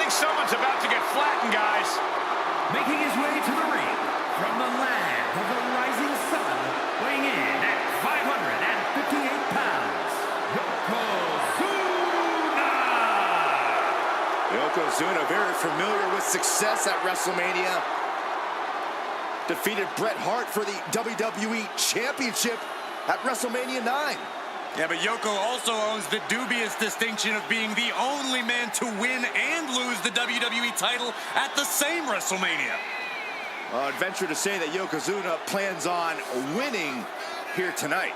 think someone's about to get flattened, guys. Making his way to the ring from the land of the rising sun, weighing in at 558 pounds, Yokozuna, very familiar with success at WrestleMania. Defeated Bret Hart for the WWE Championship at WrestleMania 9. Yeah, but Yoko also owns the dubious distinction of being the only man to win and lose the WWE title at the same WrestleMania. I'd venture to say that Yokozuna plans on winning here tonight.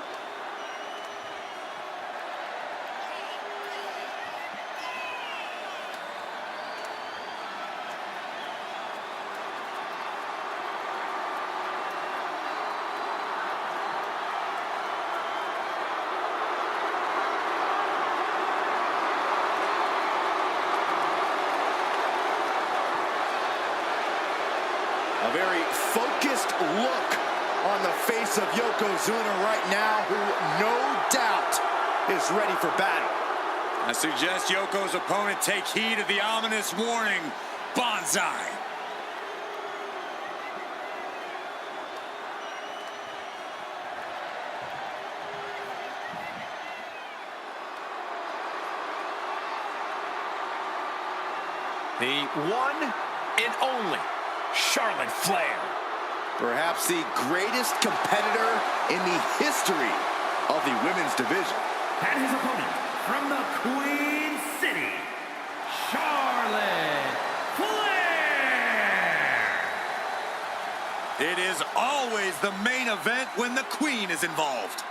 A very focused look on the face of Yokozuna right now, who no doubt is ready for battle. I suggest Yoko's opponent take heed of the ominous warning, Bonsai. The one and only Charlotte Flair. Perhaps the greatest competitor in the history of the women's division. And his opponent from the Queen City, Charlotte Flair. It is always the main event when the Queen is involved.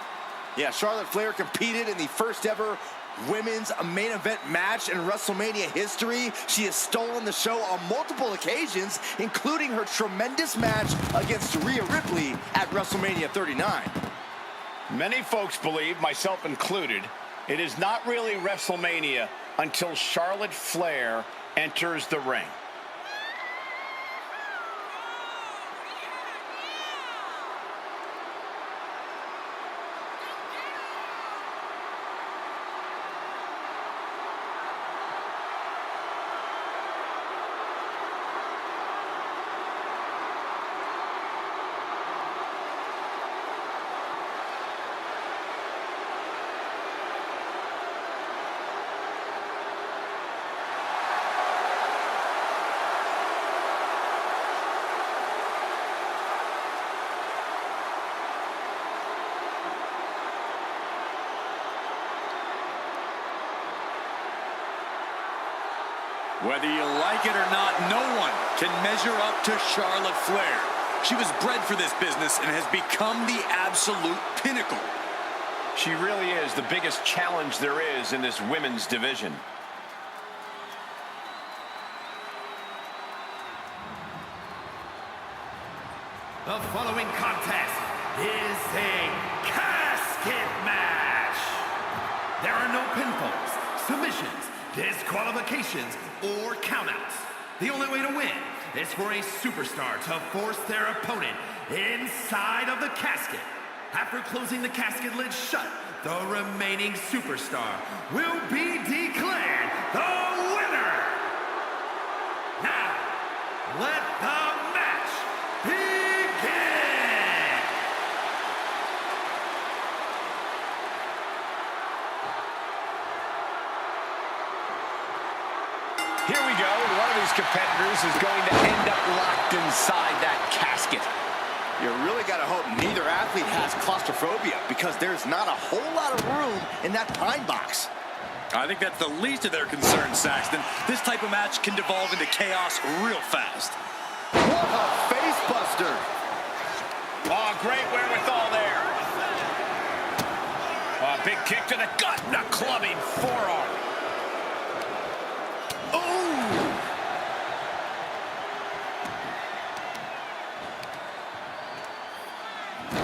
Yeah, Charlotte Flair competed in the first ever women's main event match in WrestleMania history. She has stolen the show on multiple occasions, including her tremendous match against Rhea Ripley at WrestleMania 39. Many folks believe, myself included, it is not really WrestleMania until Charlotte Flair enters the ring. Whether you like it or not, no one can measure up to Charlotte Flair. She was bred for this business and has become the absolute pinnacle. She really is the biggest challenge there is in this women's division. The following contest is a casket match. There are no pinfalls, submissions, disqualifications, or countouts. The only way to win is for a superstar to force their opponent inside of the casket. After closing the casket lid shut, the remaining superstar will be declared the winner. Now, let the match begin. Here we go. One of these competitors is going to end up locked inside that casket. You really got to hope neither athlete has claustrophobia, because there's not a whole lot of room in that pine box. I think that's the least of their concerns, Saxton. This type of match can devolve into chaos real fast. What a face buster! Oh, great wherewithal there. Oh, big kick to the gut and a clubbing forearm.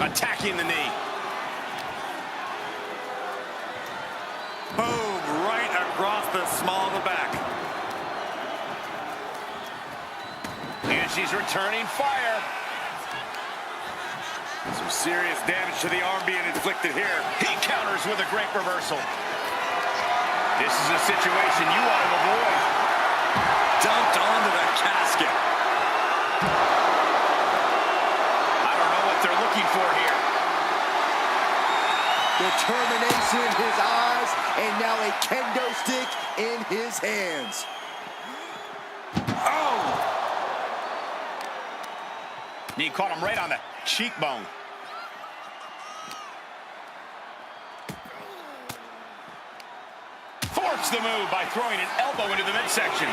Attacking the knee. Boom, right across the small of the back. And she's returning fire. Some serious damage to the arm being inflicted here. He counters with a great reversal. This is a situation you want to avoid. Dumped onto the casket. I don't know what they're looking for here. Determination in his eyes, and now a kendo stick in his hands. Oh! Knee caught him right on the cheekbone. Forced the move by throwing an elbow into the midsection.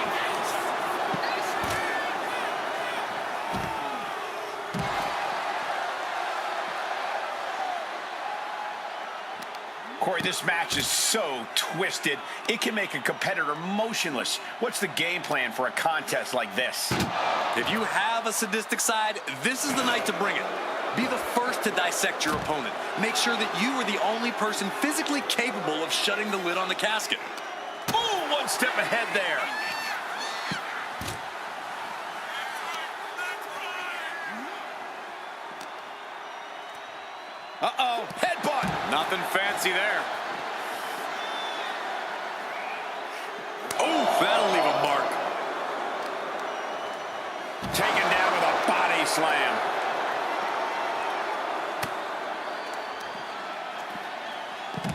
Corey, this match is so twisted, it can make a competitor motionless. What's the game plan for a contest like this? If you have a sadistic side, this is the night to bring it. Be the first to dissect your opponent. Make sure that you are the only person physically capable of shutting the lid on the casket. Ooh, one step ahead there. Uh-oh, headbutt. Nothing fancy there. Oh, that'll leave a mark. Taken down with a body slam.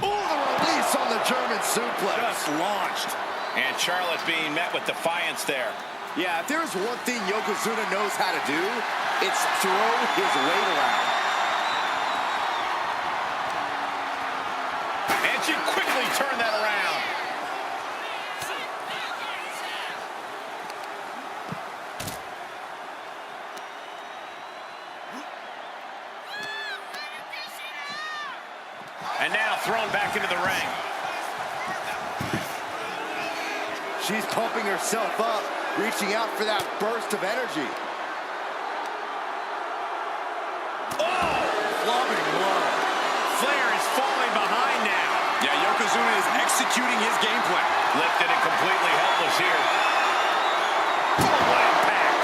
Ooh, the release on the German suplex. Just launched. And Charlotte being met with defiance there. Yeah, if there's one thing Yokozuna knows how to do, it's throw his weight around. And she quickly turned that around. And now thrown back into the ring. She's pumping herself up, reaching out for that burst of energy. Oh! Flopping blow. Flair is falling behind now. Yeah, Yokozuna is executing his game plan. Lifted and completely helpless here. What impact!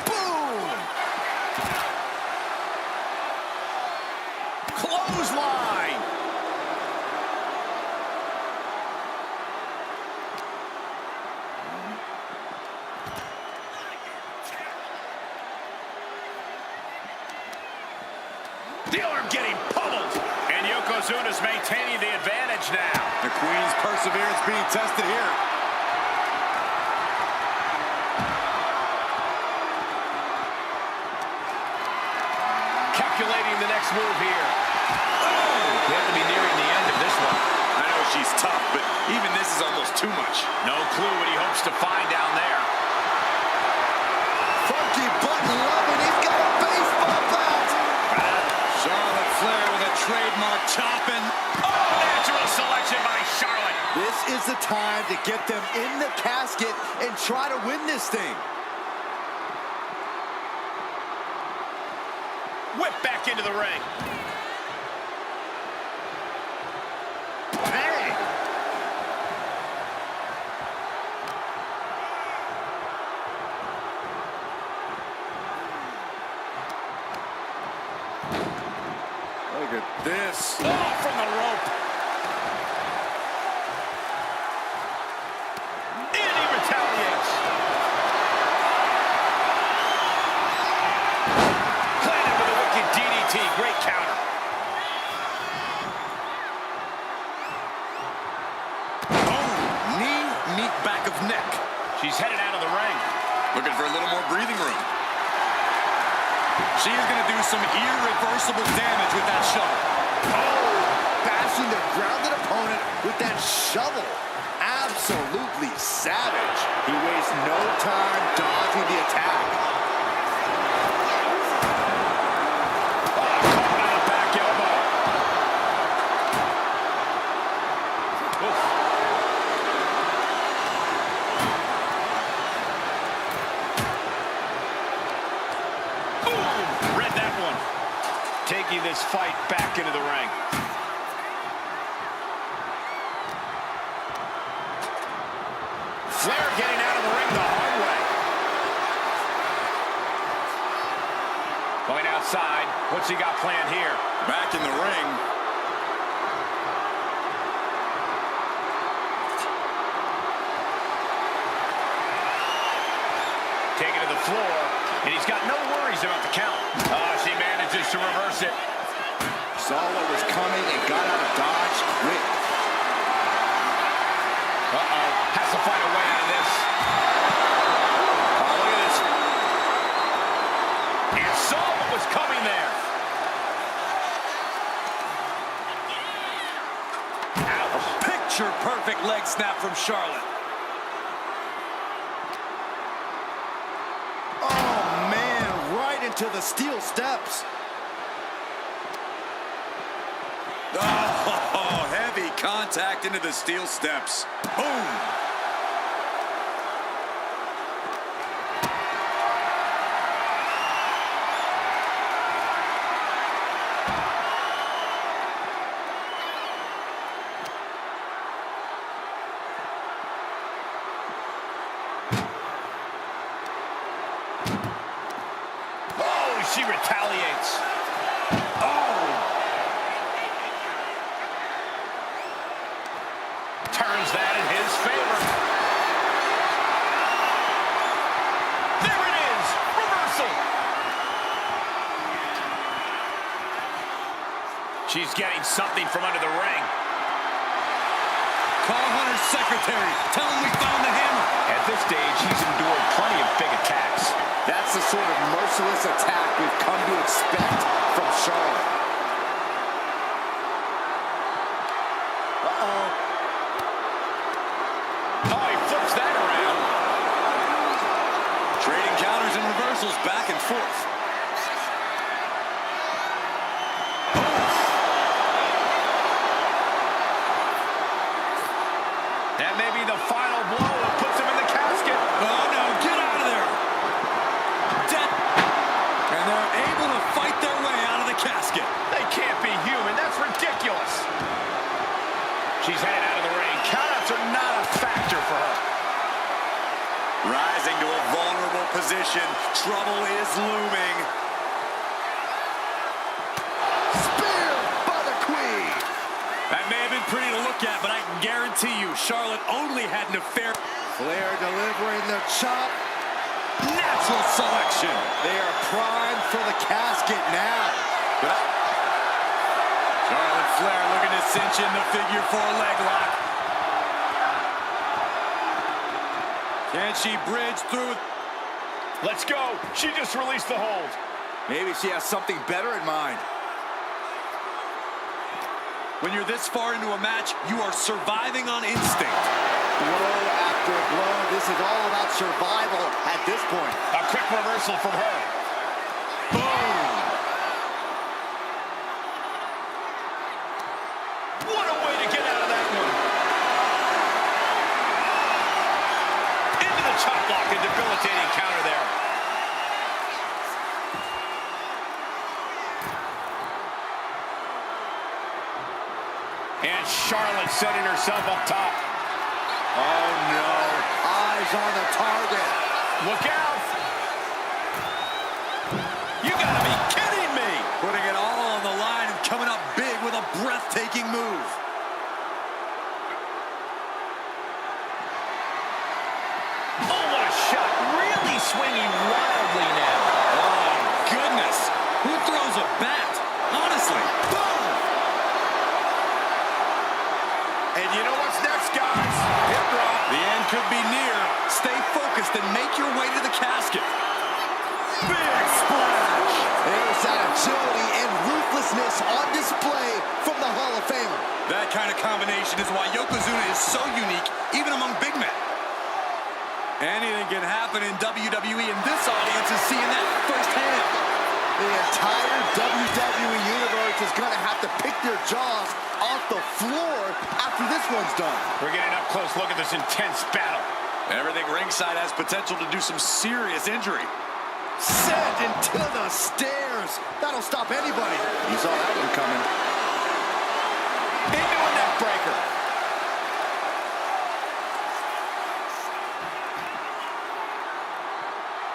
Boom! Clothesline! The arm getting pummeled. And Yokozuna's maintaining the advantage now. The Queen's perseverance being tested here. Calculating the next move here. We have to be nearing the end of this one. I know she's tough, but even this is almost too much. No clue what he hopes to find down there. Funky button loving, he's got a baseball bat. Charlotte Flair with a trademark chopping. Oh, natural selection by Charlotte. This is the time to get them in the casket and try to win this thing. Whip back into the ring. Bang! Look at this. Oh, from the rope. And he retaliates. Planted with a wicked DDT. Great counter. Oh, knee, meet back of neck. She's headed out of the ring. Looking for a little more breathing room. She is going to do some irreversible damage with that shovel. Bashing the grounded opponent with that shovel. Absolutely savage. He wastes no time dodging the attack. Caught on a back elbow. Oof. Boom! Read that one. Taking this fight back into the ring. Flair getting out of the ring the hard way. Going outside. What's he got planned here? Back in the ring. Taken to the floor, and he's got no worries about the count. She manages to reverse it. Saw what was coming and got out of dodge quick. Has to find a way out of this. Oh, look at this. And saw what was coming there. A picture-perfect leg snap from Charlotte. Oh, man, right into the steel steps. Oh, heavy contact into the steel steps. Boom! Oh, she retaliates. Turns that in his favor. There it is. Reversal. She's getting something from under the ring. Call Hunter's secretary. Tell him we found the hammer. At this stage, he's endured plenty of big attacks. That's the sort of merciless attack we've come to expect from Charlotte. Oh, he flips that around. Trading counters and reversals back and forth. That may be the final blow that puts him in the casket. Oh, no, get out of there. Dead. And they're able to fight their way out of the casket. They can't be human. That's ridiculous. She's headed out of the ring. Countouts are not a factor for her. Rising to a vulnerable position. Trouble is looming. Spear by the Queen. That may have been pretty to look at, but I can guarantee you Charlotte only had an affair. Flair delivering the chop. Natural selection. They are primed for the casket now. Charlotte Flair looking to cinch in the figure 4 leg lock. Can she bridge through it? Let's go. She just released the hold. Maybe she has something better in mind. When you're this far into a match, you are surviving on instinct. Blow after blow. This is all about survival at this point. A quick reversal from her. Boom! What a way to get out of that one. Into the chop block, a debilitating counter there. And Charlotte setting herself up top. Oh no, eyes on the target. Look out. You gotta be kidding me. Putting it all on the line and coming up big with a breathtaking move. Oh, what a shot. Really swinging wildly now. Oh, goodness. Who throws a bat? Honestly. Boom! And you know what's next, guys? Hip drop. The end could be near. Stay focused and make your way to the casket. Big splash! There's that agility and ruthlessness on display from the Hall of Famer. That kind of combination is why Yokozuna is so unique, even among big men. Anything can happen in WWE, and this audience is seeing that firsthand. The entire WWE Universe is going to have to pick their jaws off the floor after this one's done. We're getting an up-close look at this intense battle. Everything ringside has potential to do some serious injury. Sent into the stairs. That'll stop anybody. You saw that one coming. Into a neck breaker.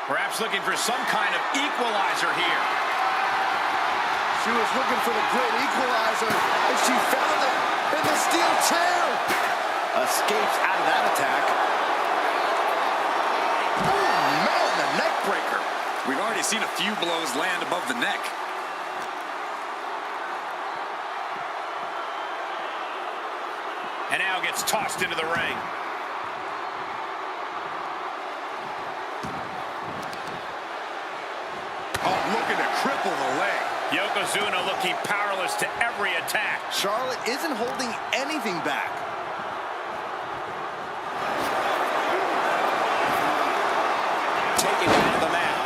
Perhaps looking for some kind of equalizer here. She was looking for the great equalizer, and she found it in the steel chair. Escapes out of that attack. Oh, man, the neck breaker. We've already seen a few blows land above the neck. And now gets tossed into the ring. Oh, looking to cripple the leg. Yokozuna looking powerless to every attack. Charlotte isn't holding anything back. Taking it to the mat.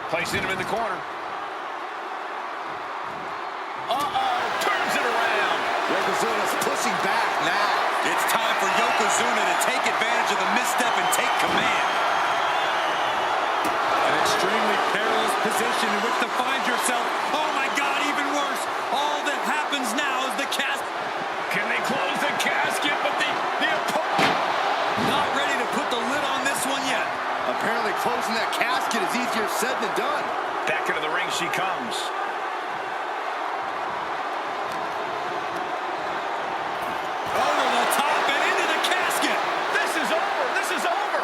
Placing him in the corner. Uh-oh, turns it around. Yokozuna's pushing back now. It's time for Yokozuna to take advantage of the misstep and take command. An extremely perilous position in which to find yourself. Oh my God, even worse. All that happens now is the casket. Can they close the casket? But the opponent Not ready to put the lid on this one yet. Apparently closing that casket is easier said than done. back into the ring she comes. Over the top and into the casket. This is over. This is over.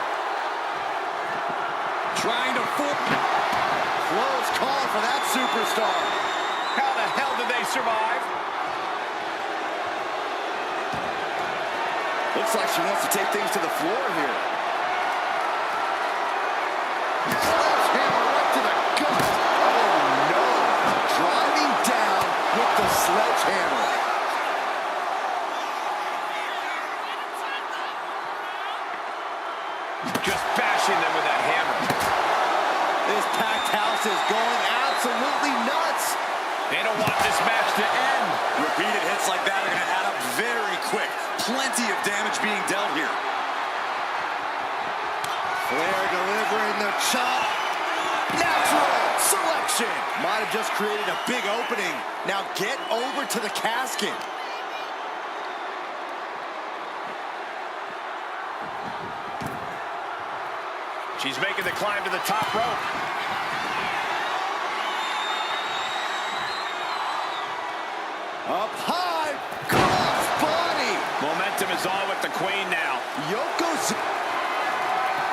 Trying to Close call for that superstar. How the hell did they survive? Looks like she wants to take things to the floor here. Sledgehammer right to the gut. Oh, no. Driving down with the sledgehammer. Just bashing them with that hammer. This packed house is going absolutely nuts. They don't want this match to end. Repeated hits like that are going to add up very quick. Plenty of damage being dealt here. Flair delivering the chop. Natural selection. Might have just created a big opening. Now get over to the casket. She's making the climb to the top rope. Up high, cross body. Momentum is all with the queen now. Yokozuna.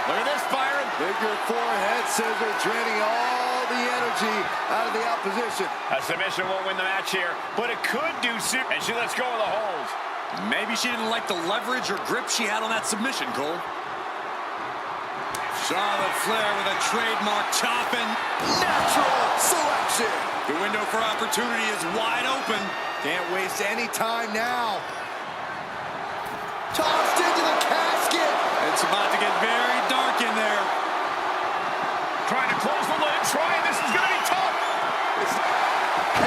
Look at this, Byron. Figure four head scissor, draining all the energy out of the opposition. A submission won't win the match here, but it could do so. And she lets go of the hold. Maybe she didn't like the leverage or grip she had on that submission, Cole. Charlotte Flair with a trademark chopping. Natural selection. The window for opportunity is wide open. Can't waste any time now. Tossed into the casket. It's about to get very dark in there. Trying to close the lid. This is going to be tough.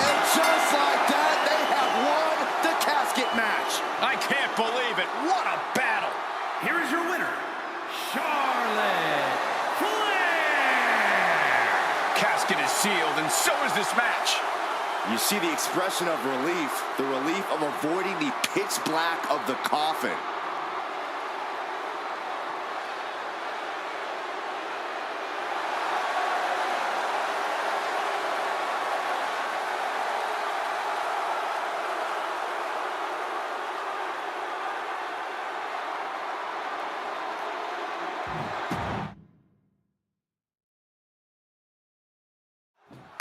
And just like that, they have won the casket match. I can't believe it. What a battle. Here is your winner, Charlotte Flair. Casket is sealed, and so is this match. You see the expression of relief, the relief of avoiding the pitch black of the coffin.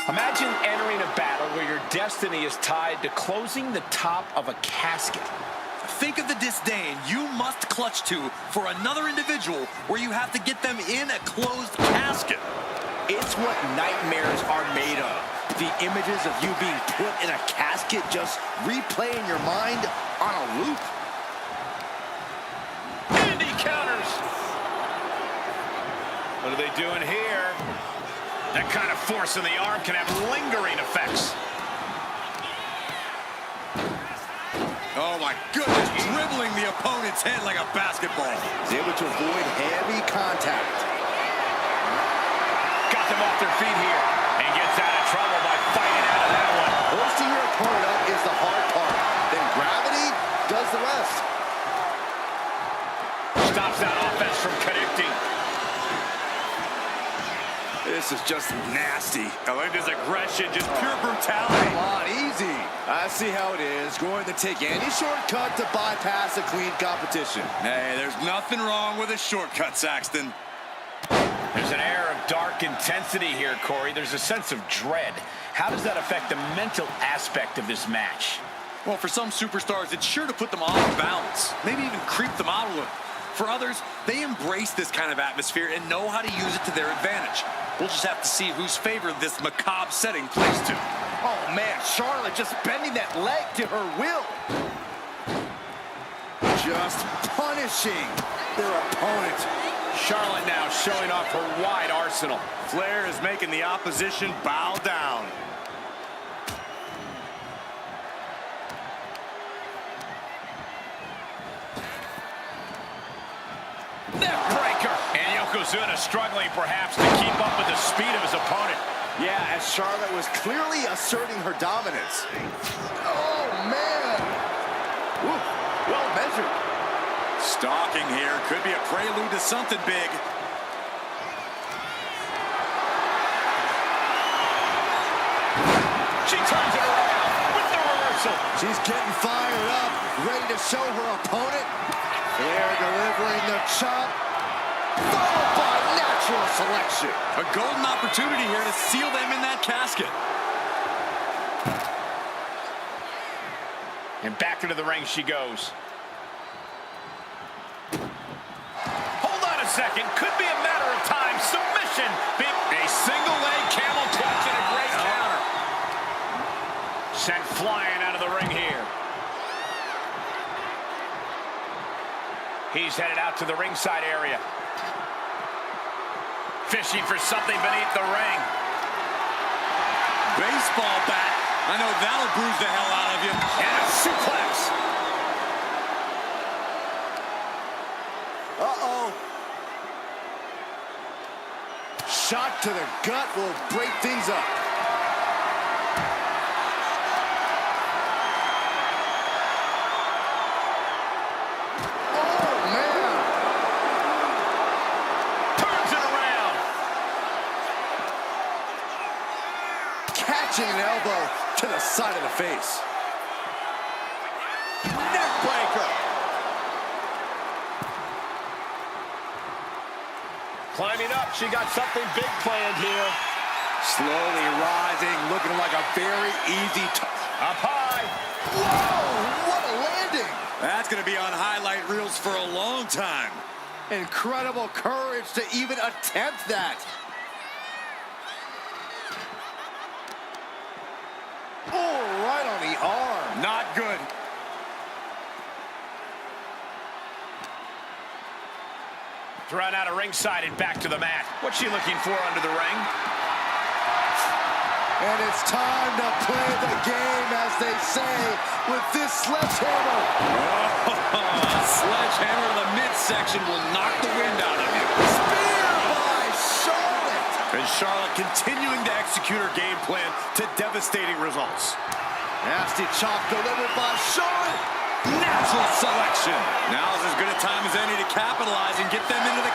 Imagine entering a battle where your destiny is tied to closing the top of a casket. Think of the disdain you must clutch to for another individual where you have to get them in a closed casket. It's what nightmares are made of. The images of you being put in a casket just replay in your mind on a loop. Indy counters. What are they doing here? That kind of force in the arm can have lingering effects. Oh my goodness, dribbling the opponent's head like a basketball. He's able to avoid heavy contact. Got them off their feet here and gets out of trouble by fighting out of that one. Hoisting your opponent up is the hard part. Then gravity does the rest. Stops that offense this is just nasty. Linda's aggression, just pure brutality. Come on, easy. I see how it is. Going to take any shortcut to bypass a clean competition. Hey, there's nothing wrong with a shortcut, Saxton. There's an air of dark intensity here, Corey. There's a sense of dread. How does that affect the mental aspect of this match? Well, for some superstars, it's sure to put them off balance, maybe even creep them out a little. For others, they embrace this kind of atmosphere and know how to use it to their advantage. We'll just have to see whose favor this macabre setting plays to. Oh, man, Charlotte just bending that leg to her will. Just punishing their opponent. Charlotte now showing off her wide arsenal. Flair is making the opposition bow down. Neckbreaker. And Yokozuna struggling perhaps to keep up with the speed of his opponent. Yeah, as Charlotte was clearly asserting her dominance. Oh, man. Ooh, well measured. Stalking here could be a prelude to something big. She turns it around with the reversal. She's getting fired up, ready to show her opponent. Flair delivering the chop, followed by natural selection. A golden opportunity here to seal them in that casket. And back into the ring she goes. Hold on a second. Could be a matter of time. Submission. A single leg camel clutch and a great counter. Sent flying out of the ring here. He's headed out to the ringside area. Fishing for something beneath the ring. Baseball bat. I know that'll bruise the hell out of you. And a suplex. Uh-oh. Shot to the gut will break things up. Oh, man. Turns it around. Catching an elbow to the side of the face. Neckbreaker. Climbing up. She got something big planned here. Slowly rising, looking like a very easy Up high. Whoa, what a landing. That's going to be on highlight reels for a long time. Incredible courage to even attempt that. Oh, right on the arm. Not good. Thrown out of ringside and back to the mat. What's she looking for under the ring? And it's time to play the game, as they say, with this sledgehammer. Sledgehammer to the midsection will knock the wind out of you. Spear by Charlotte. And Charlotte continuing to execute her game plan to devastating results. Nasty chop delivered by Charlotte. Natural selection. Now's as good a time as any to capitalize and get them into the...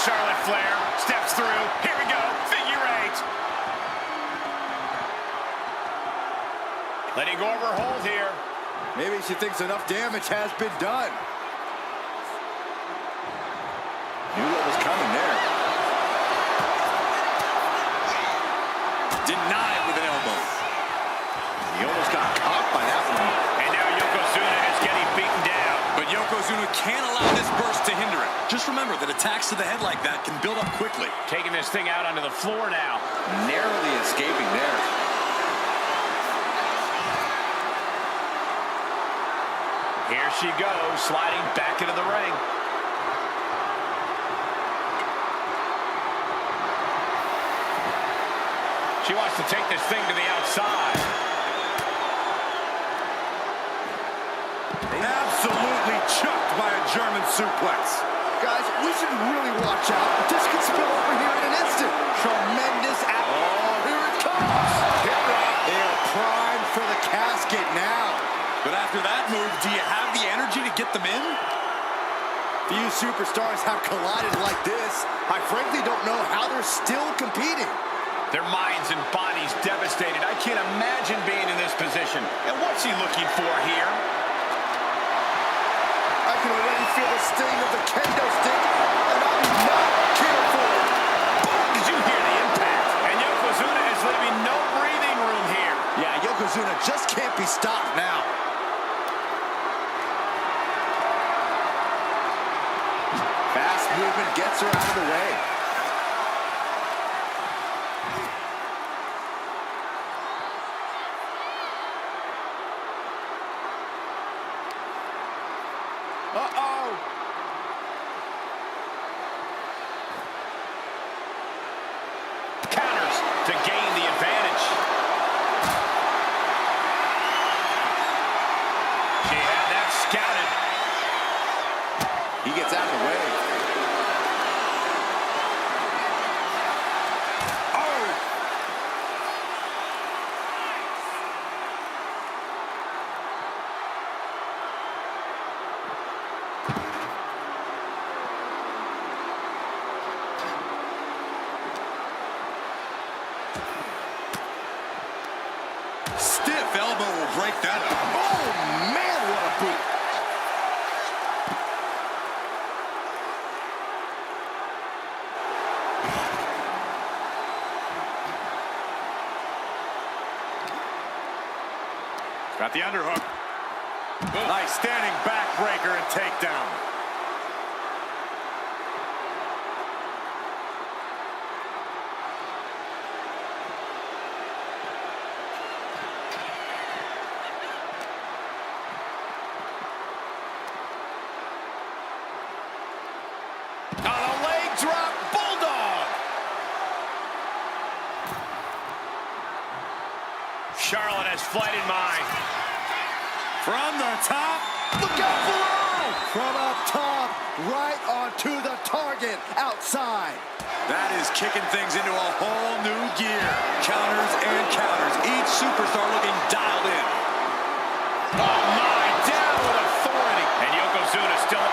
Charlotte Flair steps through. Here we go. Figure eight. Letting go of her hold here. Maybe she thinks enough damage has been done. Knew what was coming there. Denied with an elbow. He almost got caught by that one. And now Yokozuna is getting beaten down. But Yokozuna can't allow this burst to hinder it. Just remember that attacks to the head like that can build up quickly. Taking this thing out onto the floor now. Narrowly escaping there. Here she goes, sliding back into the ring. She wants to take this thing to the outside. Absolutely chucked by a German suplex. Guys, we should really watch out. This could spill over here in an instant. Tremendous oh, here it comes. They are primed for the casket now. But after that move, do you have the energy to get them in? Few superstars have collided like this. I frankly don't know how they're still competing. Their minds and bodies devastated. I can't imagine being in this position. And what's he looking for here? I can already feel the sting of the kendo stick, and I'm not careful. Boom! Did you hear the impact? And Yokozuna is leaving no breathing room here. Yeah, Yokozuna just can't be stopped now. Fast movement gets her out of the way. Uh-oh. Counters to gain the advantage. She had that scouted. He gets out of the way. Stiff elbow will break that up. Oh, man, what a boot. Got the underhook. Nice standing backbreaker and takedown. On a leg drop, bulldog. Charlotte has flight in mind. From the top. Look out below! From up top, right onto the target, outside. That is kicking things into a whole new gear. Counters and counters. Each superstar looking dialed in. Oh my, down with authority. And Yokozuna still.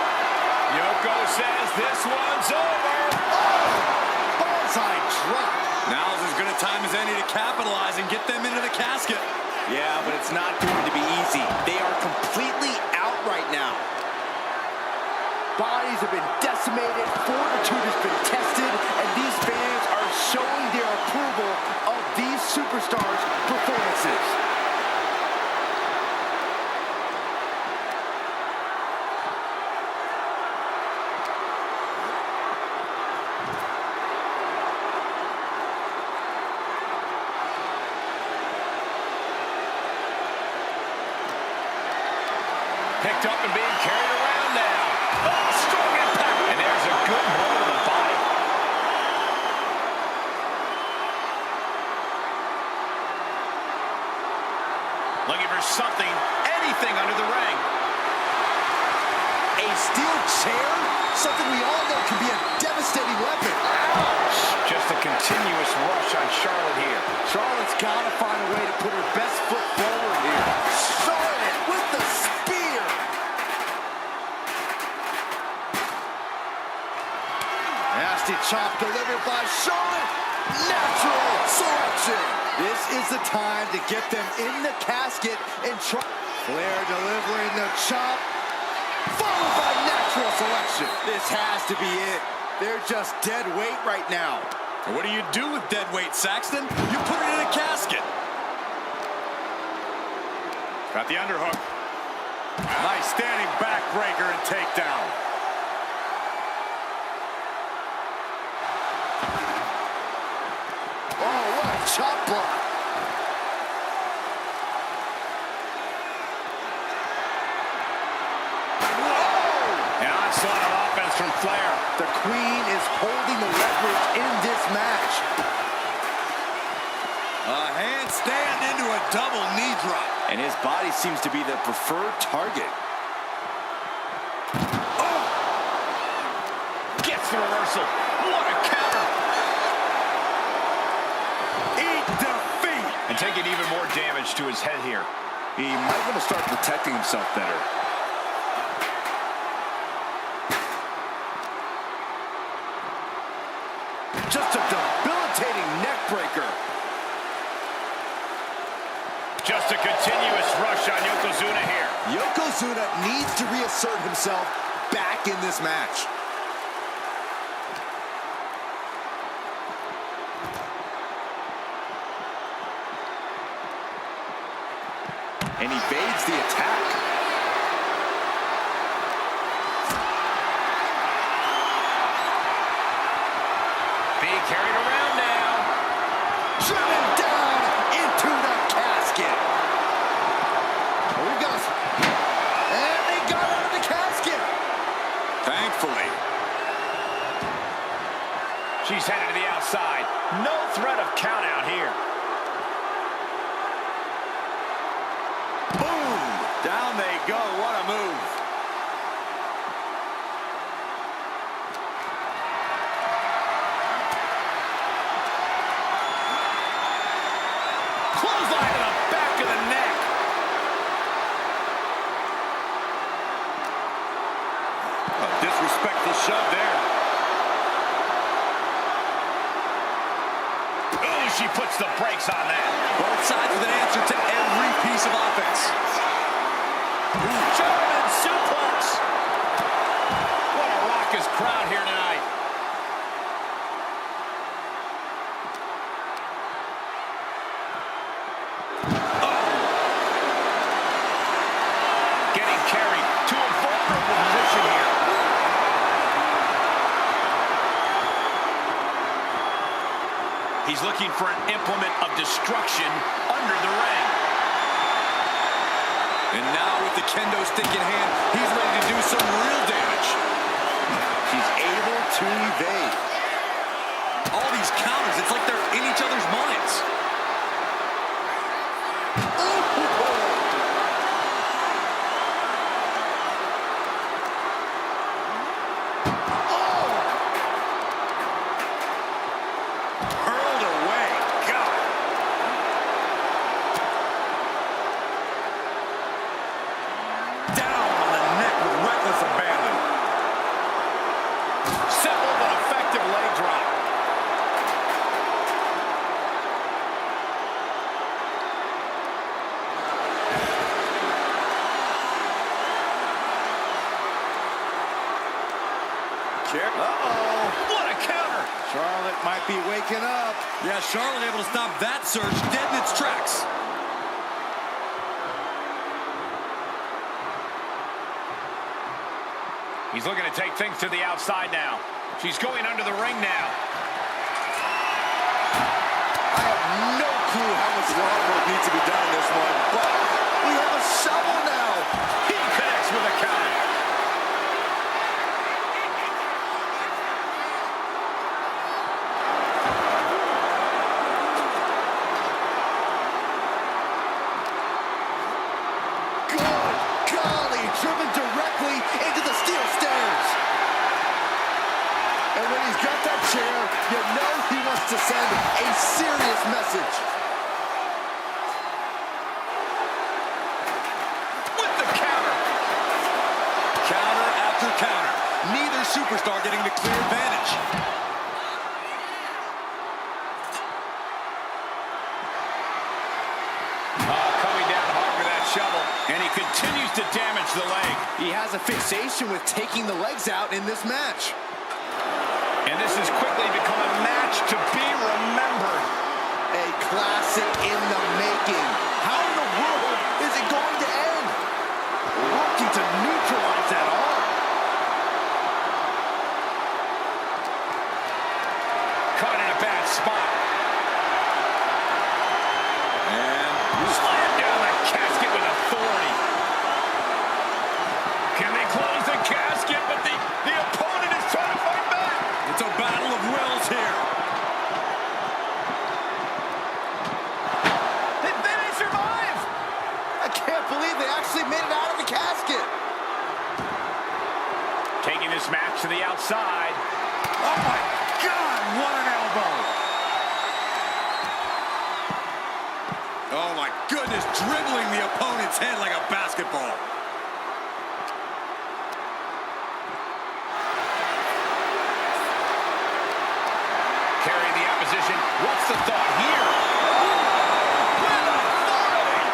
Yoko says this one's over. Oh! Bullseye drop. Now's as good a time as any to capitalize and get them into the casket. Yeah, but it's not going to be easy. They are completely out right now. Bodies have been decimated, fortitude has been tested, and these fans are showing their approval of these superstars' performances. Picked up and being carried around now. Oh, strong impact. And there's a good blow to the body. Looking for something, anything under the ring. A steel chair? Something we all know can be a devastating weapon. Ouch! Just a continuous rush on Charlotte here. Charlotte's got to find a way to put her best foot forward here. Charlotte with the spear. Nasty chop delivered by Charlotte. Natural selection. This is the time to get them in the casket and try. Flair delivering the chop. Followed by natural selection. This has to be it. They're just dead weight right now. And what do you do with dead weight, Saxton? You put it in a casket. Got the underhook. Nice standing backbreaker and takedown. Oh, what a chop block. An onslaught of offense from Flair. The Queen is holding the leverage in this match. A handstand into a double knee drop. And his body seems to be the preferred target. Oh! Gets the reversal. What a counter. Eat defeat. And taking even more damage to his head here. He might want to start protecting himself better. Yokozuna needs to reassert himself back in this match. And evades the attack. Being carried around now. Driven down into the casket. Oh, we got, and they got out of the casket. Thankfully. She's headed to the outside. No threat of count out here. Boom! Down they go. What a move. Clothesline to the back of the neck. A disrespectful shove there. Ooh, she puts the brakes on that. Both sides with an answer to every piece of offense. German suplex. What a raucous crowd here tonight. Getting carried to a vulnerable position here. He's looking for an implement of destruction under the ring. And now with the kendo stick in hand, he's ready to do some real damage. She's able to evade. All these counters, it's like they're in each other's minds. Hurled away. God. Down on the neck with reckless abandon. Simple but effective leg drop. Uh-oh. What a counter. Charlotte might be waking up. Yeah, Charlotte able to stop that surge dead in its tracks. He's looking to take things to the outside now. She's going under the ring now. I have no clue how much hard work needs to be done in this one, but we have a shovel now. He connects with a counter. Good golly, driven directly into the steel stairs. And when he's got that chair, you know he wants to send a serious message. With the counter. Counter after counter. Neither superstar getting the clear advantage. Coming down hard with that shovel. And he continues to damage the leg. He has a fixation with taking the legs out in this match. And this has quickly become a match to be remembered. A classic in the making. How in the world is it going to end? Working to neutralize that arm. Caught in a bad spot. And Slam down the casket with authority. Can they close the casket? But the opponent is trying to fight back. it's a battle of wills here. They may survive. I can't believe they actually made it out of the casket. Taking this match to the outside. Oh my God, what an elbow. Oh my goodness, dribbling the opponent's head like a basketball. Carrying the opposition. What's the thought here? With authority.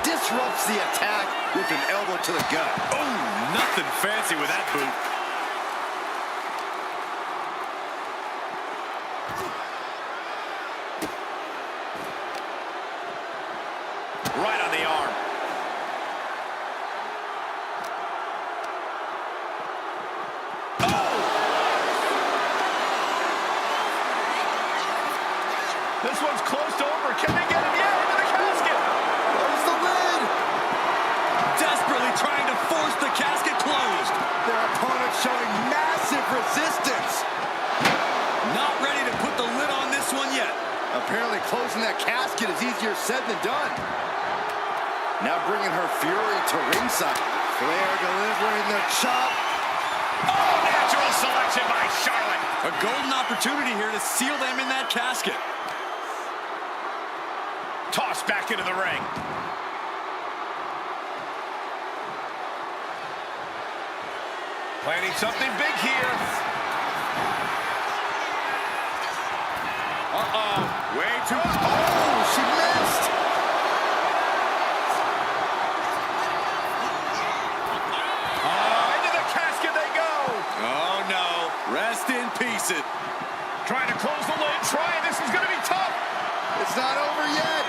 disrupts the attack with an elbow to the gut. Oh, nothing fancy with that boot. Right on the arm. This one's close to over. Can they get him? Yeah, into the casket. There's the lid. Desperately trying to force the casket closed. Their opponent showing massive resistance. Not ready to put the lid on this one yet. Apparently closing that casket is easier said than done. Now bringing her fury to ringside. Flair delivering the chop. Oh, natural selection by Charlotte. A golden opportunity here to seal them in that casket. Tossed back into the ring. Planning something big here. Uh-oh. Way too... Oh, she missed. Into the casket they go. Oh, no. Rest in peace it. Trying to close the lid. This is going to be tough. It's not over yet.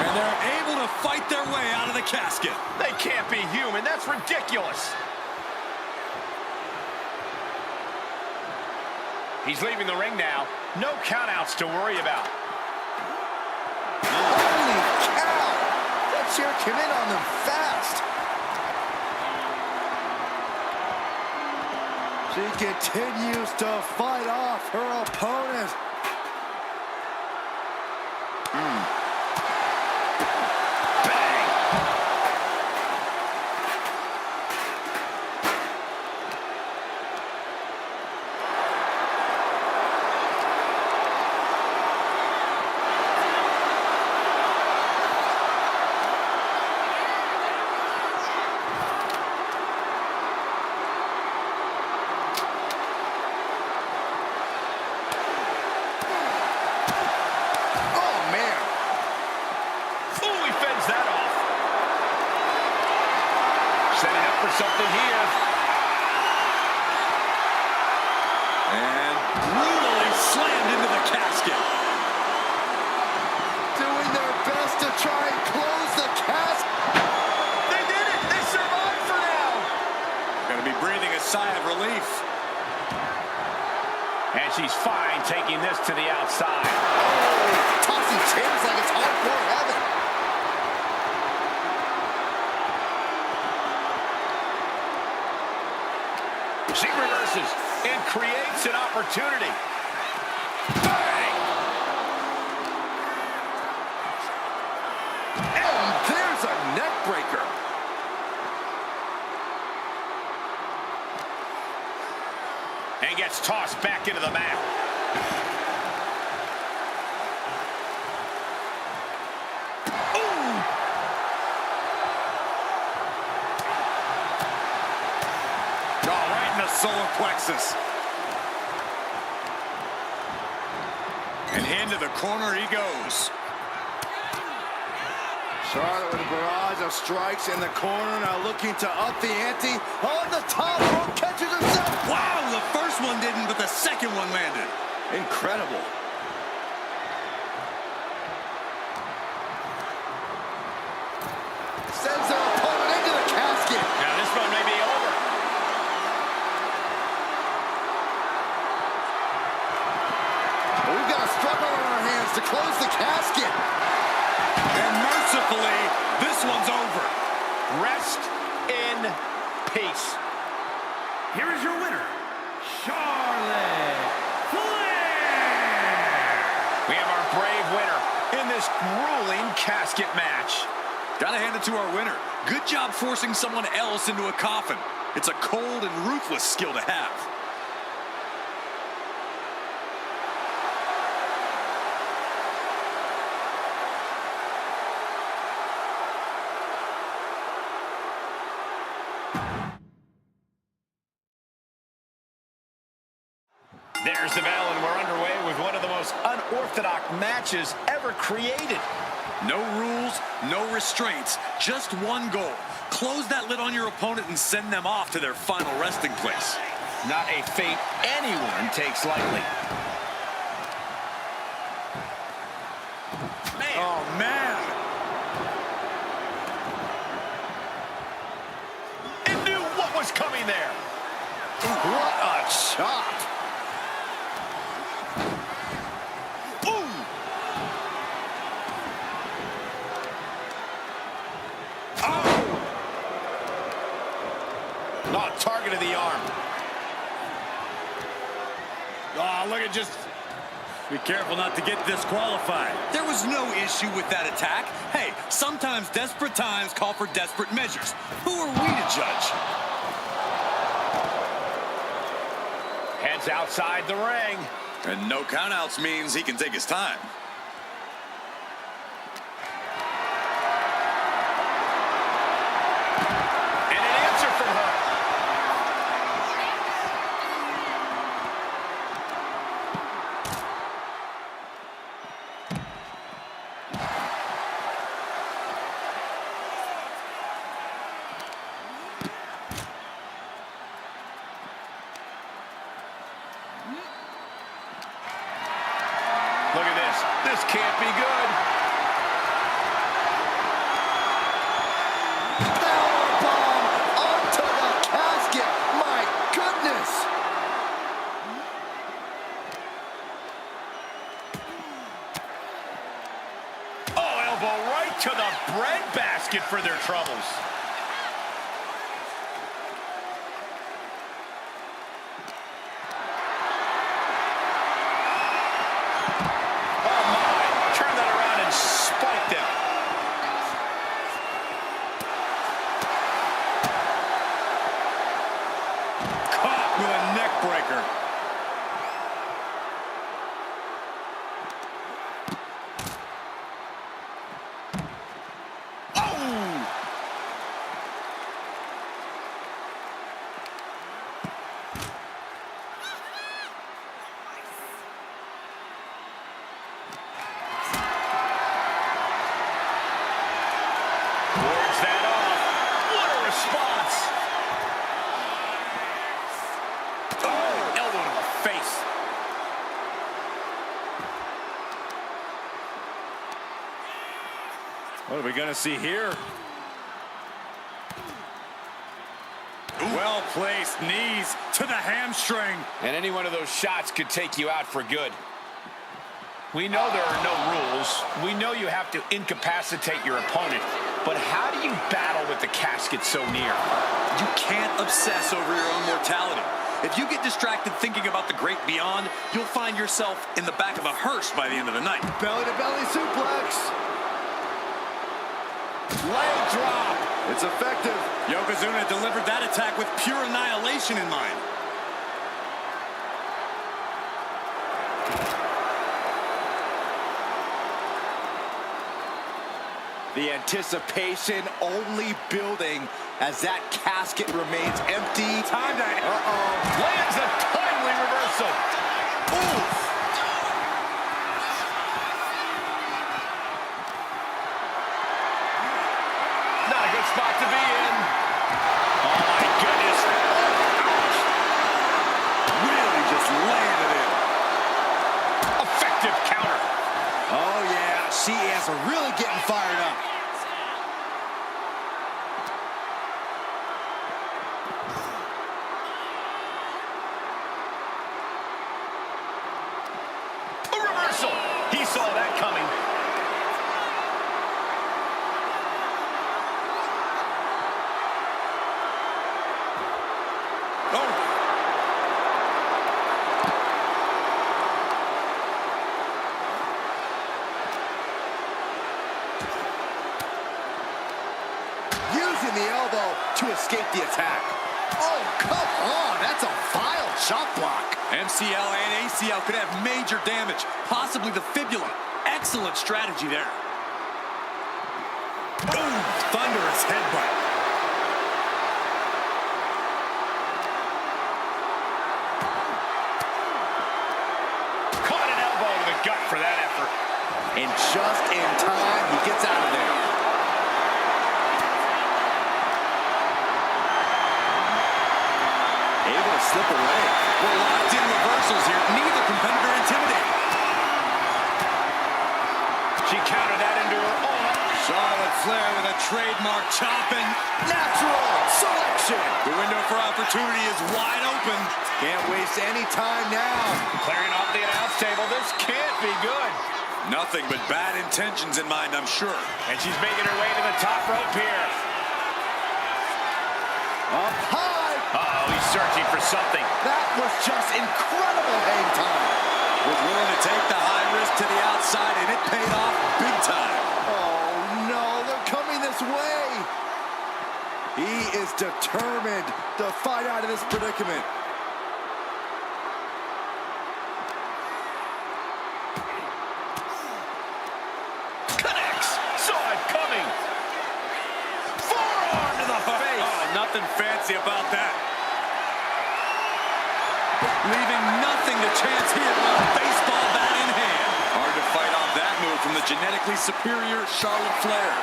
And they're able to fight their way out of the casket. They can't be human. That's ridiculous. He's leaving the ring now. No countouts to worry about. Holy cow. That chair came in on them fast. She continues to fight off her opponent. Something here. And brutally slammed into the casket. Doing their best to try and close the casket. They did it. They survived for now. Gonna be breathing a sigh of relief. And she's fine taking this to the outside. Oh, tossing chairs like it's hardcore heaven. She reverses and creates an opportunity. Bang! And there's a neck breaker. And gets tossed back into the mat. Solar plexus. And into the corner he goes. Charlotte with a barrage of strikes in the corner, now looking to up the ante. On the top rope, catches herself. Wow, the first one didn't, but the second one landed. Incredible. Sends their opponent into the casket. Now this one may be over. We've got a struggle on our hands to close the casket. And mercifully, this one's over. Rest in peace. Here is your winner, Charlotte Flair. We have our brave winner in this grueling casket match. Gotta hand it to our winner. Good job forcing someone else into a coffin. It's a cold and ruthless skill to have. There's the bell, and we're underway with one of the most unorthodox matches ever created. No rules, No restraints, just one goal. Close that lid on your opponent and send them off to their final resting place. Not a fate anyone takes lightly. Man. Oh, man. And knew what was coming there. What a chop. Oh, target of the arm. Oh, look at just... Be careful not to get disqualified. There was no issue with that attack. Hey, sometimes desperate times call for desperate measures. Who are we to judge? Heads outside the ring. And no countouts means he can take his time. And an answer from her. Look at this. This can't be good. Powerbomb onto the casket. My goodness. Oh, elbow right to the breadbasket for their troubles. Oh, my. Turn that around and spike them. Caught with a neck breaker. Oh! Wards that off. What a response. Oh, elbow to the face. What are we going to see here? Well-placed knees to the hamstring. And any one of those shots could take you out for good. We know there are no rules. We know you have to incapacitate your opponent. But how do you battle with the casket so near? You can't obsess over your own mortality. If you get distracted thinking about the great beyond, you'll find yourself in the back of a hearse by the end of the night. Belly-to-belly suplex. Leg drop. It's effective. Yokozuna delivered that attack with pure annihilation in mind. The anticipation only building as that casket remains empty. Time to... Lands a timely reversal. Ooh. Not a good spot to be in. Oh, my goodness. Ouch. Really just laying it in. Effective counter. Oh, yeah. She is really getting fired up. A reversal. He saw that coming. Using the elbow to escape the attack. Oh, come on. That's a vile chop block. MCL and ACL could have major damage, possibly the fibula. Excellent strategy there. Boom! Thunderous headbutt. Caught an elbow to the gut for that effort. And just in time, he gets out of there. Charlotte Flair with a trademark chopping. Natural selection. The window for opportunity is wide open. Can't waste any time now. Clearing off the announce table. This can't be good. Nothing but bad intentions in mind, I'm sure. And she's making her way to the top rope here. Up high. Uh-oh, he's searching for something. That was just incredible hang time. Was willing to take the high risk to the outside, and it paid off big time. Oh, no, they're coming this way. He is determined to fight out of this predicament. Connects. Saw it coming. Forearm to the face. Oh, nothing fancy about that. Leaving nothing to chance here with a baseball bat in hand. Hard to fight off that move from the genetically superior Charlotte Flair.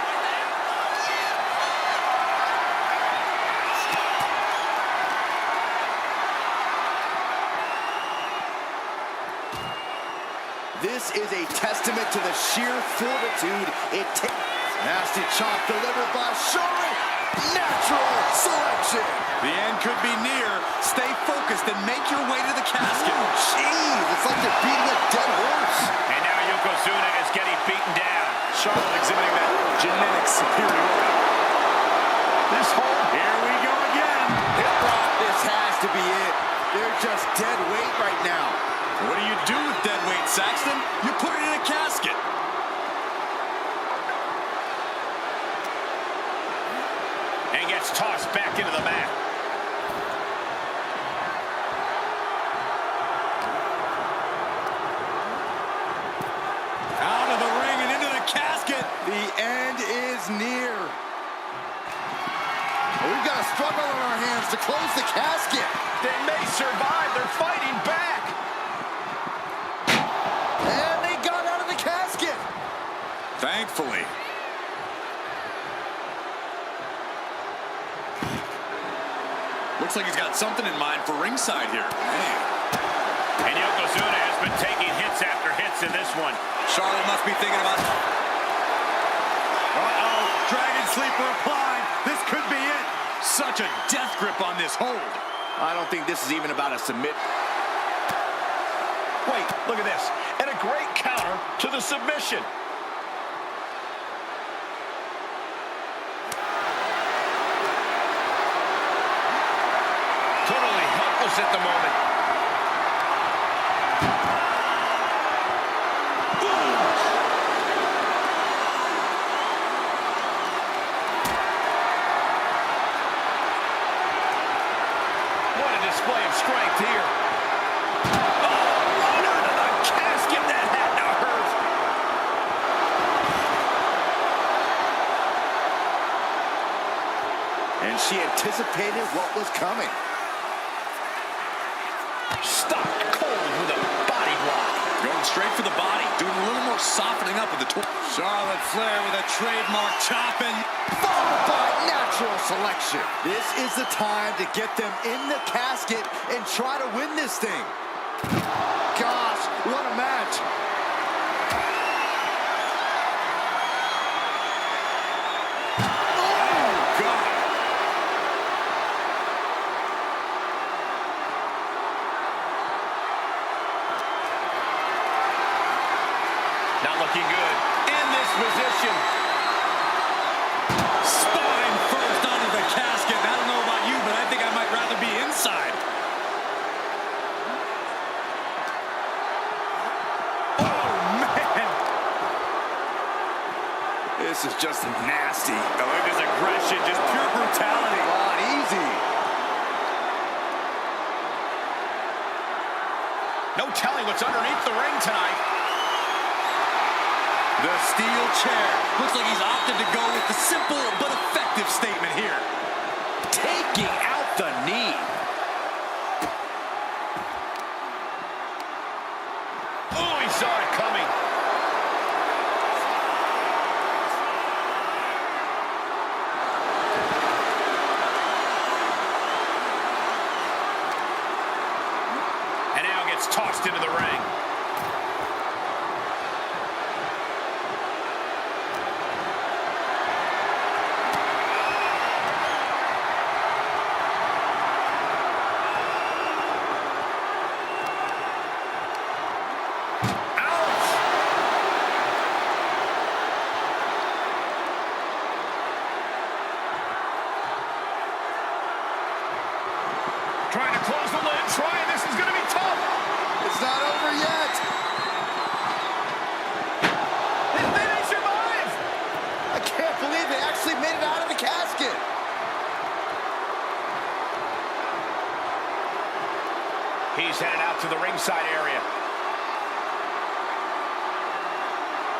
This is a testament to the sheer fortitude it takes. Nasty chop delivered by Charlotte. Natural selection. The end could be near. Stay focused and make your way to the casket. Jeez, it's like they're beating a dead horse. And now Yokozuna is getting beaten down. Charlotte exhibiting that genetic superiority. This whole... Here we go again. Hip rock, this has to be it. They're just dead weight right now. What do you do with dead weight, Saxton? You put it in a casket. And gets tossed back into the mat. Out of the ring and into the casket. The end is near. We've got a struggle on our hands to close the casket. They may survive. They're fighting back. And they got out of the casket. Thankfully. Looks like he's got something in mind for ringside here. Man. And Yokozuna has been taking hits after hits in this one. Charlotte must be thinking about... Uh-oh. Dragon Sleeper applied. This could be it. Such a death grip on this hold. I don't think this is even about a submit. Wait, look at this. And a great counter to the submission. Totally helpless at the moment. Boom! What a display of strength here. Oh, right under the casket. That had to hurt. And she anticipated what was coming. Stopped cold with a body block. Going straight for the body. Doing a little more softening up of the torso. Charlotte Flair with a trademark chopping. Followed by natural selection. This is the time to get them in the casket and try to win this thing. Gosh, what a match. Oh, God. Not looking good in this position. Spine first onto the casket. I don't know about you, but I think I might rather be inside. Oh, man. This is just nasty. Oh, look at this aggression, just pure brutality. Come on, easy. No telling what's underneath the ring tonight. The steel chair. Looks like he's opted to go with the simple but effective statement here. Taking out the knee. Oh, he saw it coming. And now gets tossed into the ring. can't believe they actually made it out of the casket. He's headed out to the ringside area.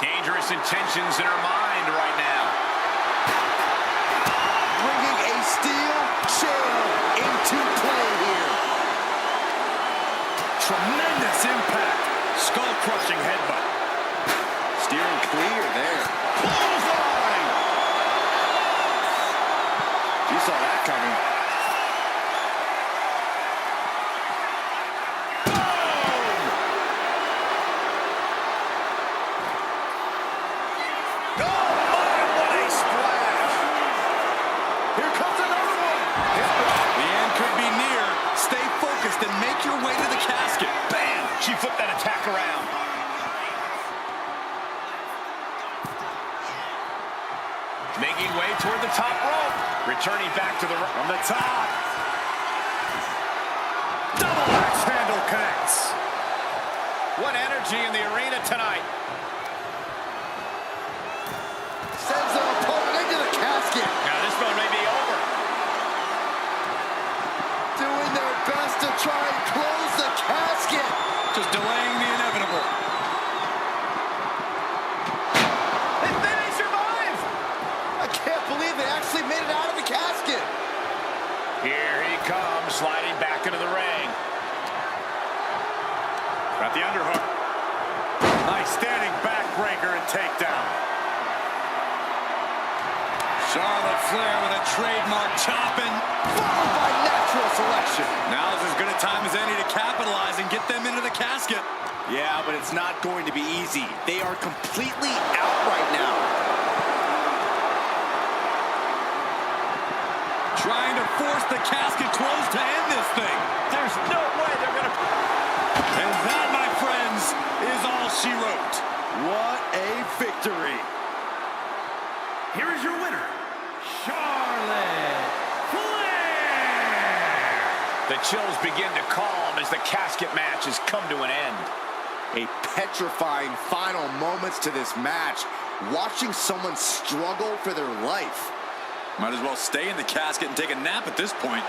Dangerous intentions in her mind right now. Bringing a steel chair into play here. Tremendous impact. Skull-crushing headbutt. Steering clear there. Clothesline! You saw that coming. And make your way to the casket. Bam! She flipped that attack around. Making way toward the top rope. Returning back to the from the top. Double axe handle connects. What energy in the arena tonight. Sends their opponent into the casket. Now this one may be over. Doing their best to try and close the casket. Just delaying the inevitable. And then they survive. I can't believe they actually made it out of the casket. Here he comes, sliding back into the ring. Got the underhook. Nice standing backbreaker and takedown. Charlotte Flair with a trademark chopping. Followed by natural selection. Now's as good a time as any to capitalize and get them into the casket. Yeah, but it's not going to be easy. They are completely out right now. Trying to force the casket closed to end this thing. There's no way they're going to... And that, my friends, is all she wrote. What a victory. Here is your winner, Charlotte Flair. The chills begin to calm as the casket match has come to an end. A petrifying final moments to this match. Watching someone struggle for their life. Might as well stay in the casket and take a nap at this point.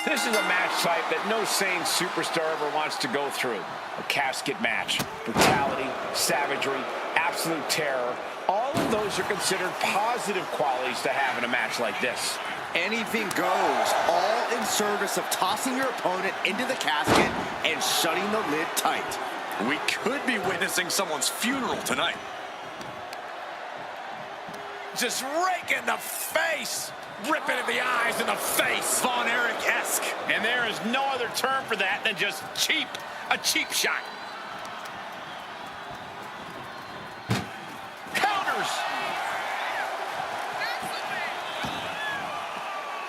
This is a match type that no sane superstar ever wants to go through. A casket match. Brutality, savagery, absolute terror. All of those are considered positive qualities to have in a match like this. Anything goes, all in service of tossing your opponent into the casket and shutting the lid tight. We could be witnessing someone's funeral tonight. Just rake in the face. Ripping at the eyes in the face. Von Erich-esque. And there is no other term for that than just cheap. A cheap shot. Counters.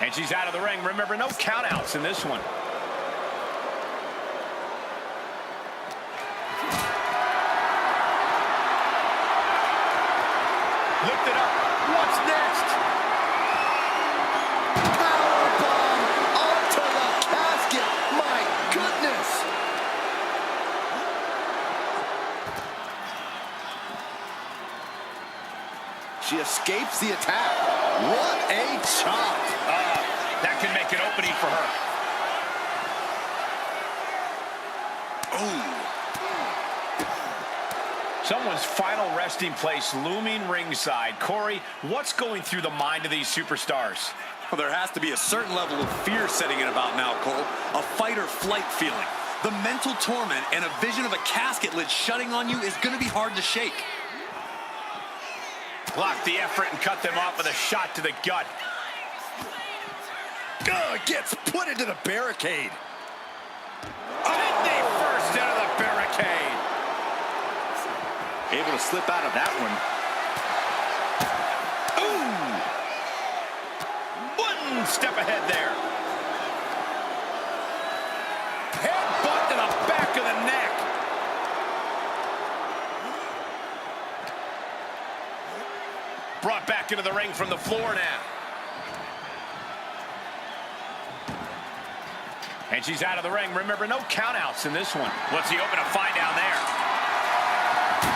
And she's out of the ring. Remember, no countouts in this one. Lift it up. What's next? Powerbomb onto the casket. My goodness. She escapes the attack. What a chop. That can make an opening for her. Oh. Someone's final resting place looming ringside. Corey, what's going through the mind of these superstars? Well, there has to be a certain level of fear setting in about now, Cole. A fight or flight feeling. The mental torment and a vision of a casket lid shutting on you is going to be hard to shake. Block the effort and cut them off with a shot to the gut. Gets put into the barricade. Kidney first out of the barricade. Able to slip out of that one. Ooh! One step ahead there. back into the ring from the floor now. And she's out of the ring. Remember, no countouts in this one. What's he hoping to find down there?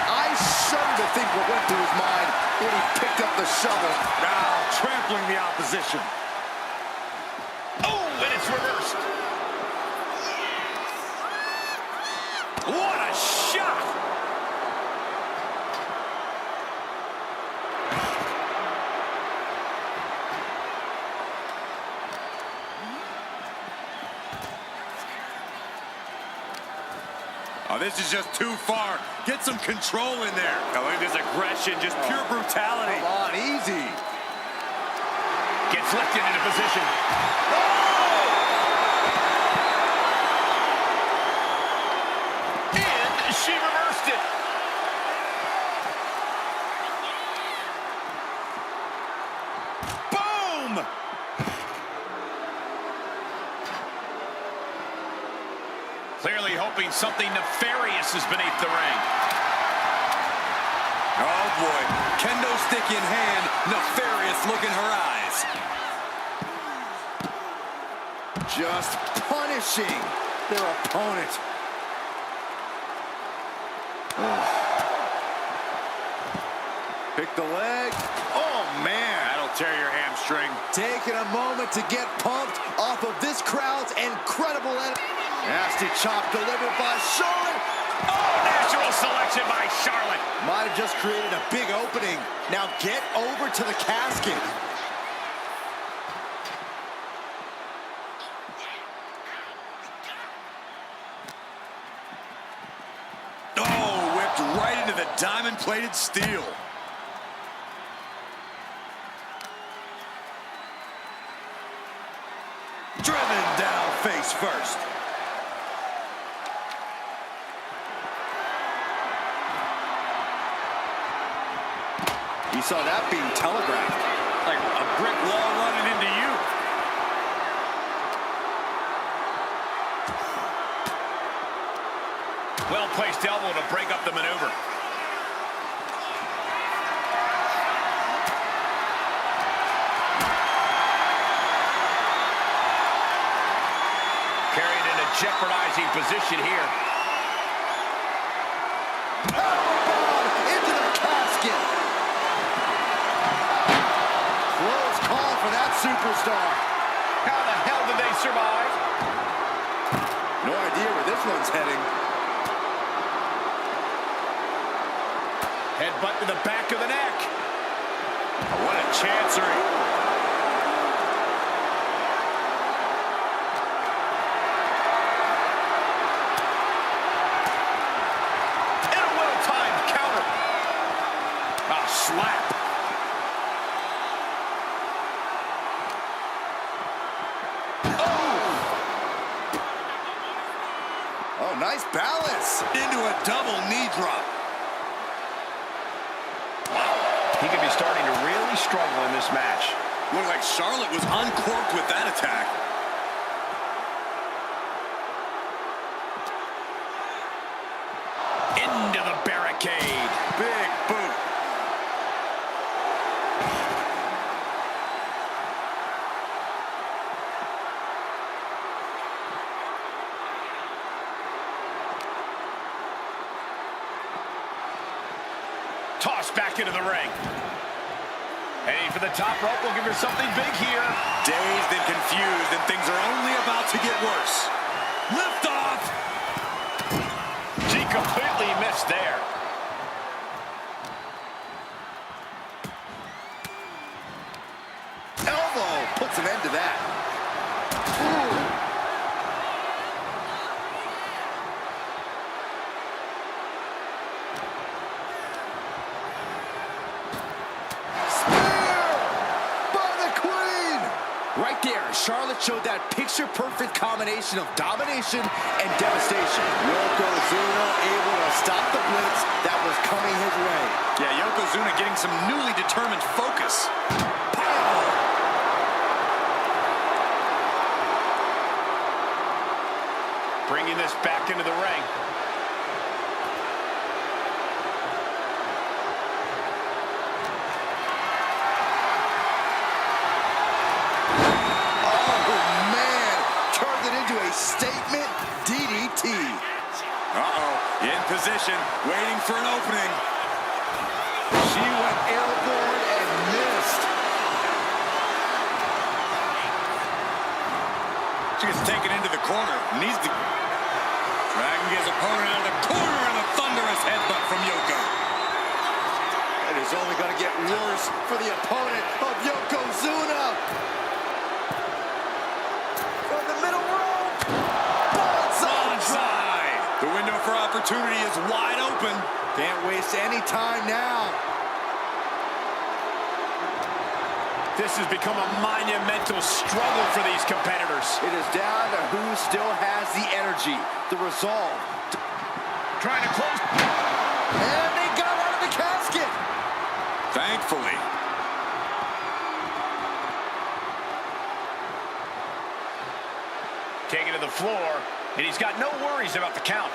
I shudder to think what went through his mind when he picked up the shovel. Now trampling the opposition. Oh, and it's reversed. What a shot! Oh, this is just too far. Get some control in there. Oh, look at this aggression, just pure brutality. Come on, easy. Gets lifted into position. And she reversed it. Boom! Clearly hoping something nefarious is beneath the ring. Oh, boy. Kendo stick in hand, nefarious look in her eyes. Just punishing their opponent. Pick the leg. Oh, man. That'll tear your hamstring. Taking a moment to get pumped off of this crowd's incredible energy. Nasty chop delivered by Charlotte. Oh, natural selection by Charlotte. Might have just created a big opening. Now get over to the casket. Oh, whipped right into the diamond-plated steel. Driven down face first. You saw that being telegraphed. Like a brick wall running into you. Well-placed elbow to break up the maneuver. Carried in a jeopardizing position here. Into the casket. Close call for that superstar. How the hell did they survive? No idea where this one's heading. Headbutt to the back of the neck. What a chancery. Slap. Oh, nice balance. Into a double knee drop. He could be starting to really struggle in this match. Looked like Charlotte was uncorked with that attack. Into the barricade. Big boot. Tossed back into the ring. Heading for the top rope. We'll give her something big here. Dazed and confused, and things are only about to get worse. Lift off. She completely missed there. Elbow puts an end to that. Ooh. Right there, Charlotte showed that picture-perfect combination of domination and devastation. Yokozuna able to stop the blitz that was coming his way. Yeah, Yokozuna getting some newly determined focus. Bringing this back into the ring. statement DDT. Uh-oh, in position, waiting for an opening. She went airborne and missed. She gets taken into the corner. Needs to... Dragging his opponent out of the corner and a thunderous headbutt from Yoko. It is only going to get worse for the opponent of Yokozuna. From the middle rope. Bonsai. The window for opportunity is wide open. Can't waste any time now. This has become a monumental struggle for these competitors. It is down to who still has the energy, the resolve. Trying to close. And they got out of the casket. Thankfully. Taken to the floor, and he's got no worries about the count.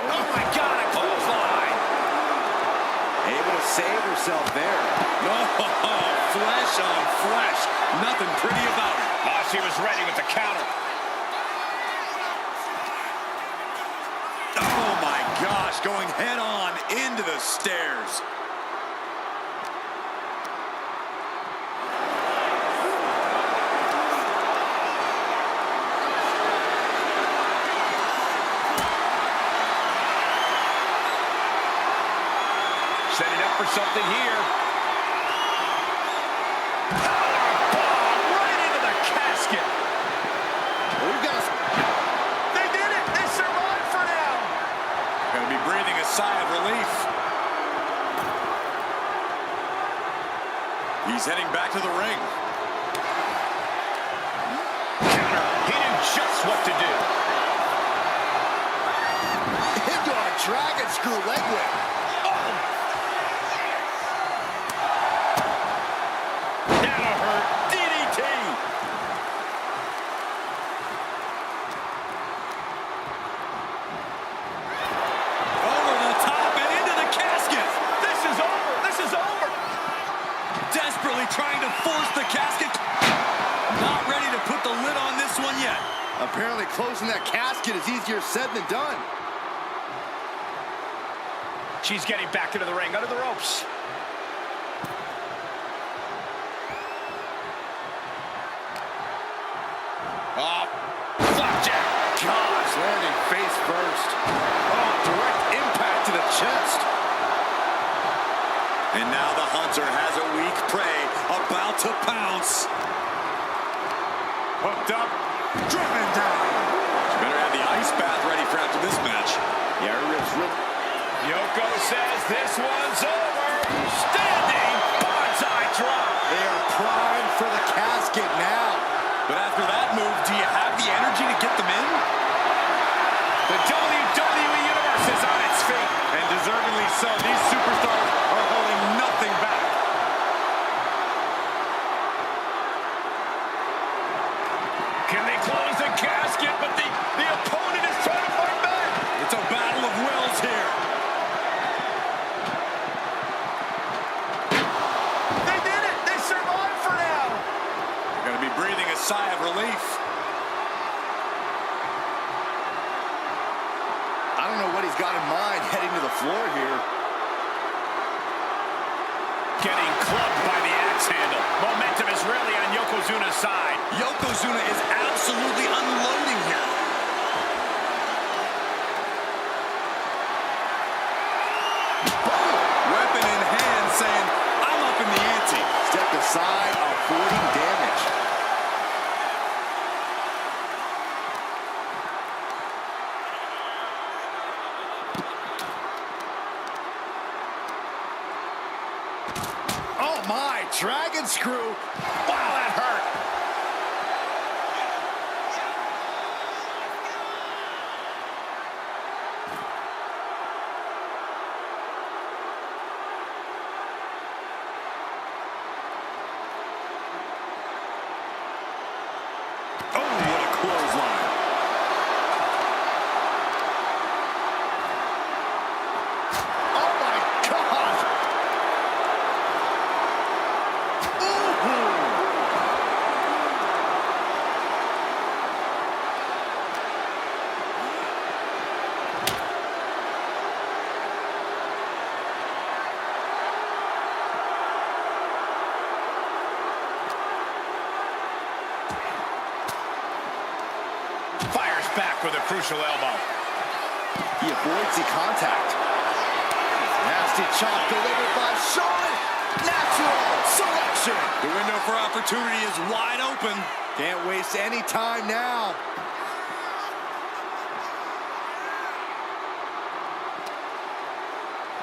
Oh my God, a clothesline. Able to save herself there. Oh, flesh on flesh. Nothing pretty about it. Oh, she was ready with the counter. Oh my gosh, going head on into the stairs. Setting up for something here. Powerbomb right into the casket. We've got They did it. They survived for now. Gonna be breathing a sigh of relief. He's heading back to the ring. Counter. He knew just what to do. into a dragon screw leg whip. That'll hurt. DDT. Over the top and into the casket. This is over. This is over. Desperately trying to force the casket. Not ready to put the lid on this one yet. Apparently closing that casket is easier said than done. She's getting back into the ring, under the ropes. Oh, flapjack. Gosh, landing face first. Oh, direct impact to the chest. And now the hunter has a weak prey about to pounce. Hooked up. Driven down. She better have the ice bath ready for after this match. Yeah, her ribs real. Yoko says this one's over. Standing bonsai drop. They are primed for the casket now. But after that move, do you have the energy to get them in? The WWE Universe is on its feet. And deservedly so. These superstars are holding nothing back. Can they close the casket? But the opponent is trying to fight back. It's a battle of wills here. They did it. They survived for now. Going to be breathing a sigh of relief. I don't know what he's got in mind heading to the floor here. Getting clubbed by the axe handle. Momentum is really on Yokozuna's side. Yokozuna is absolutely unloading here. Weapon in hand saying, I'm up in the ante. Stepped aside, avoiding damage. Oh my, dragon screw. Wow, that hurt. Oh, what a clothesline. Oh my God. Ooh. Fires back with a crucial elbow. He avoids the contact. Nasty chop delivered by Shawn. Natural selection. The window for opportunity is wide open. Can't waste any time now.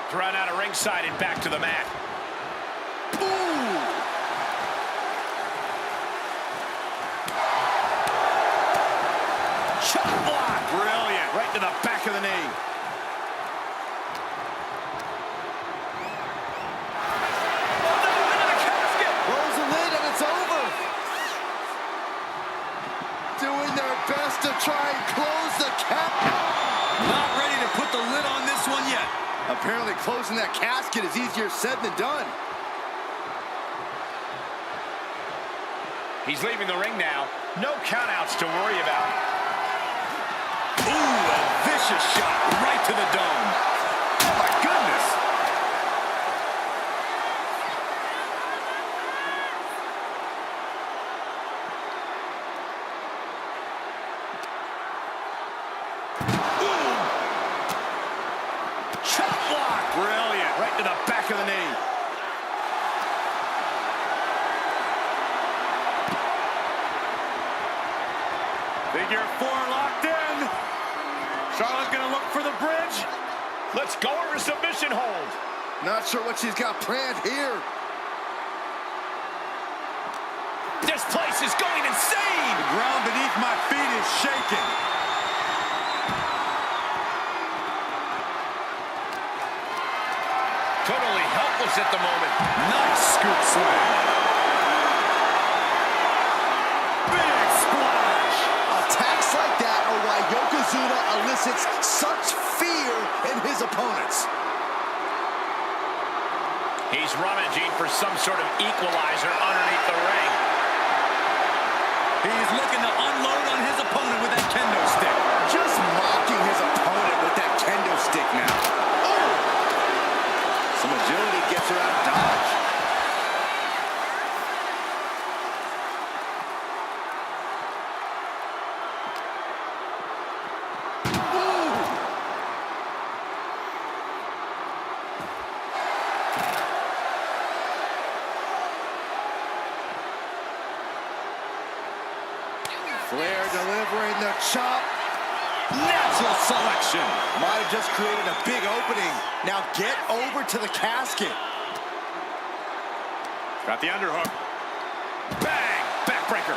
Thrown out of ringside and back to the mat. Ooh. Chop block. Brilliant. Right to the back of the knee. Oh, no, into the casket. Close the lid and it's over. Doing their best to try and close the cap. Not ready to put the lid on this one yet. Apparently closing that casket is easier said than done. He's leaving the ring now. No countouts to worry about. Ooh, a vicious shot right to the dome. Oh, my goodness. Chop block. Brilliant. Right to the back of the knee. Figure 4 locked in. Charlotte gonna look for the bridge. Let's go over a submission hold. Not sure what she's got planned here. This place is going insane. The ground beneath my feet is shaking. Totally helpless at the moment. Nice scoop slam. Big splash. Attacks like that are why Yokozuna elicits such fear in his opponents. He's rummaging for some sort of equalizer underneath the ring. He's looking to unload on his opponent with that kendo stick. Just mocking his opponent with that kendo stick now. Oh! Some agility gets her out of dodge. Flair delivering the chop. Natural selection. Might have just created a big opening. Now get over to the casket. Got the underhook. Bang! Backbreaker.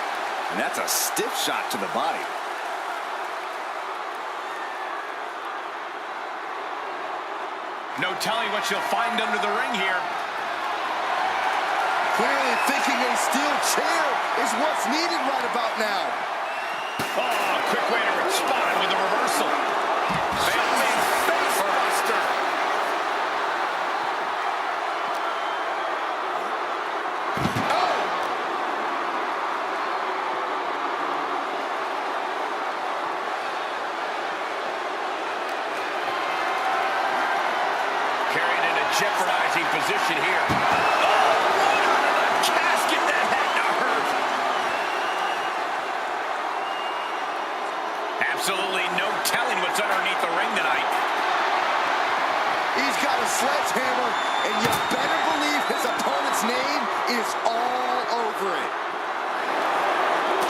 And that's a stiff shot to the body. No telling what she'll find under the ring here. Clearly thinking a steel chair is what's needed right about now. Oh, quick way to respond with a reversal. Face buster. Oh! Carried in a jeopardizing position here. Oh, right under the casket. That had to hurt. Absolutely no telling what's underneath the ring tonight. He's got a sledgehammer, and you better believe his opponent's name is all over it.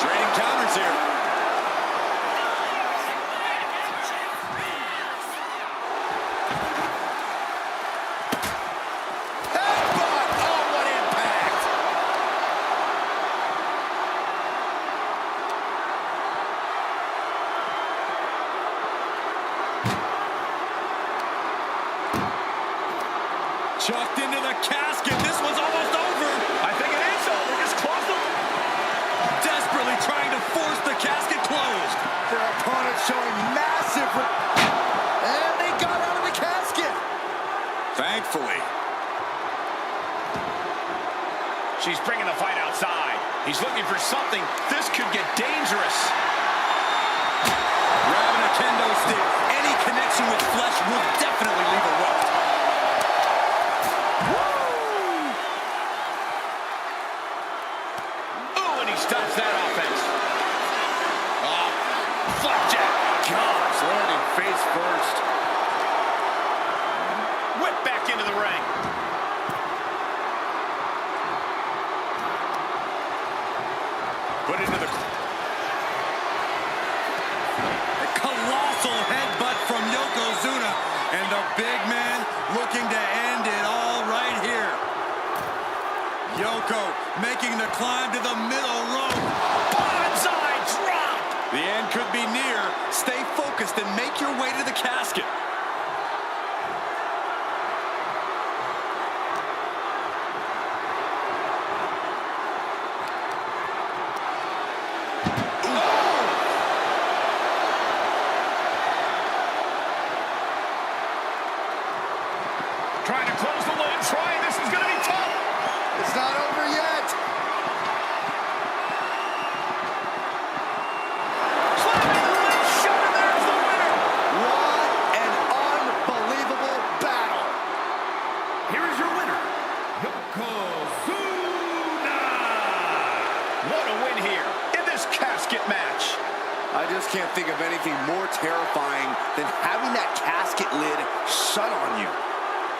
Trading counters here. Headbutt! Oh, what impact! Chucked into the casket. This one's almost over. I think it is over. Just close them. Desperately trying to force the casket closed. Their opponent showing massive... And they got out of the casket! Thankfully. She's bringing the fight outside. He's looking for something. This could get dangerous. Grabbing a kendo stick. Any connection with flesh will definitely leave a welt. Ooh, and he stops that offense. reversal headbutt from Yokozuna. And the big man looking to end it all right here. Yoko making the climb to the middle rope. Bonsai drop! The end could be near. Stay focused and make your way to the casket. Trying to close the lid. This is going to be tough. It's not over yet. Slamming the lid shut, and there's the winner. What an unbelievable battle. Here is your winner, Yokozuna. What a win here in this casket match. I just can't think of anything more terrifying than having that casket lid shut on you.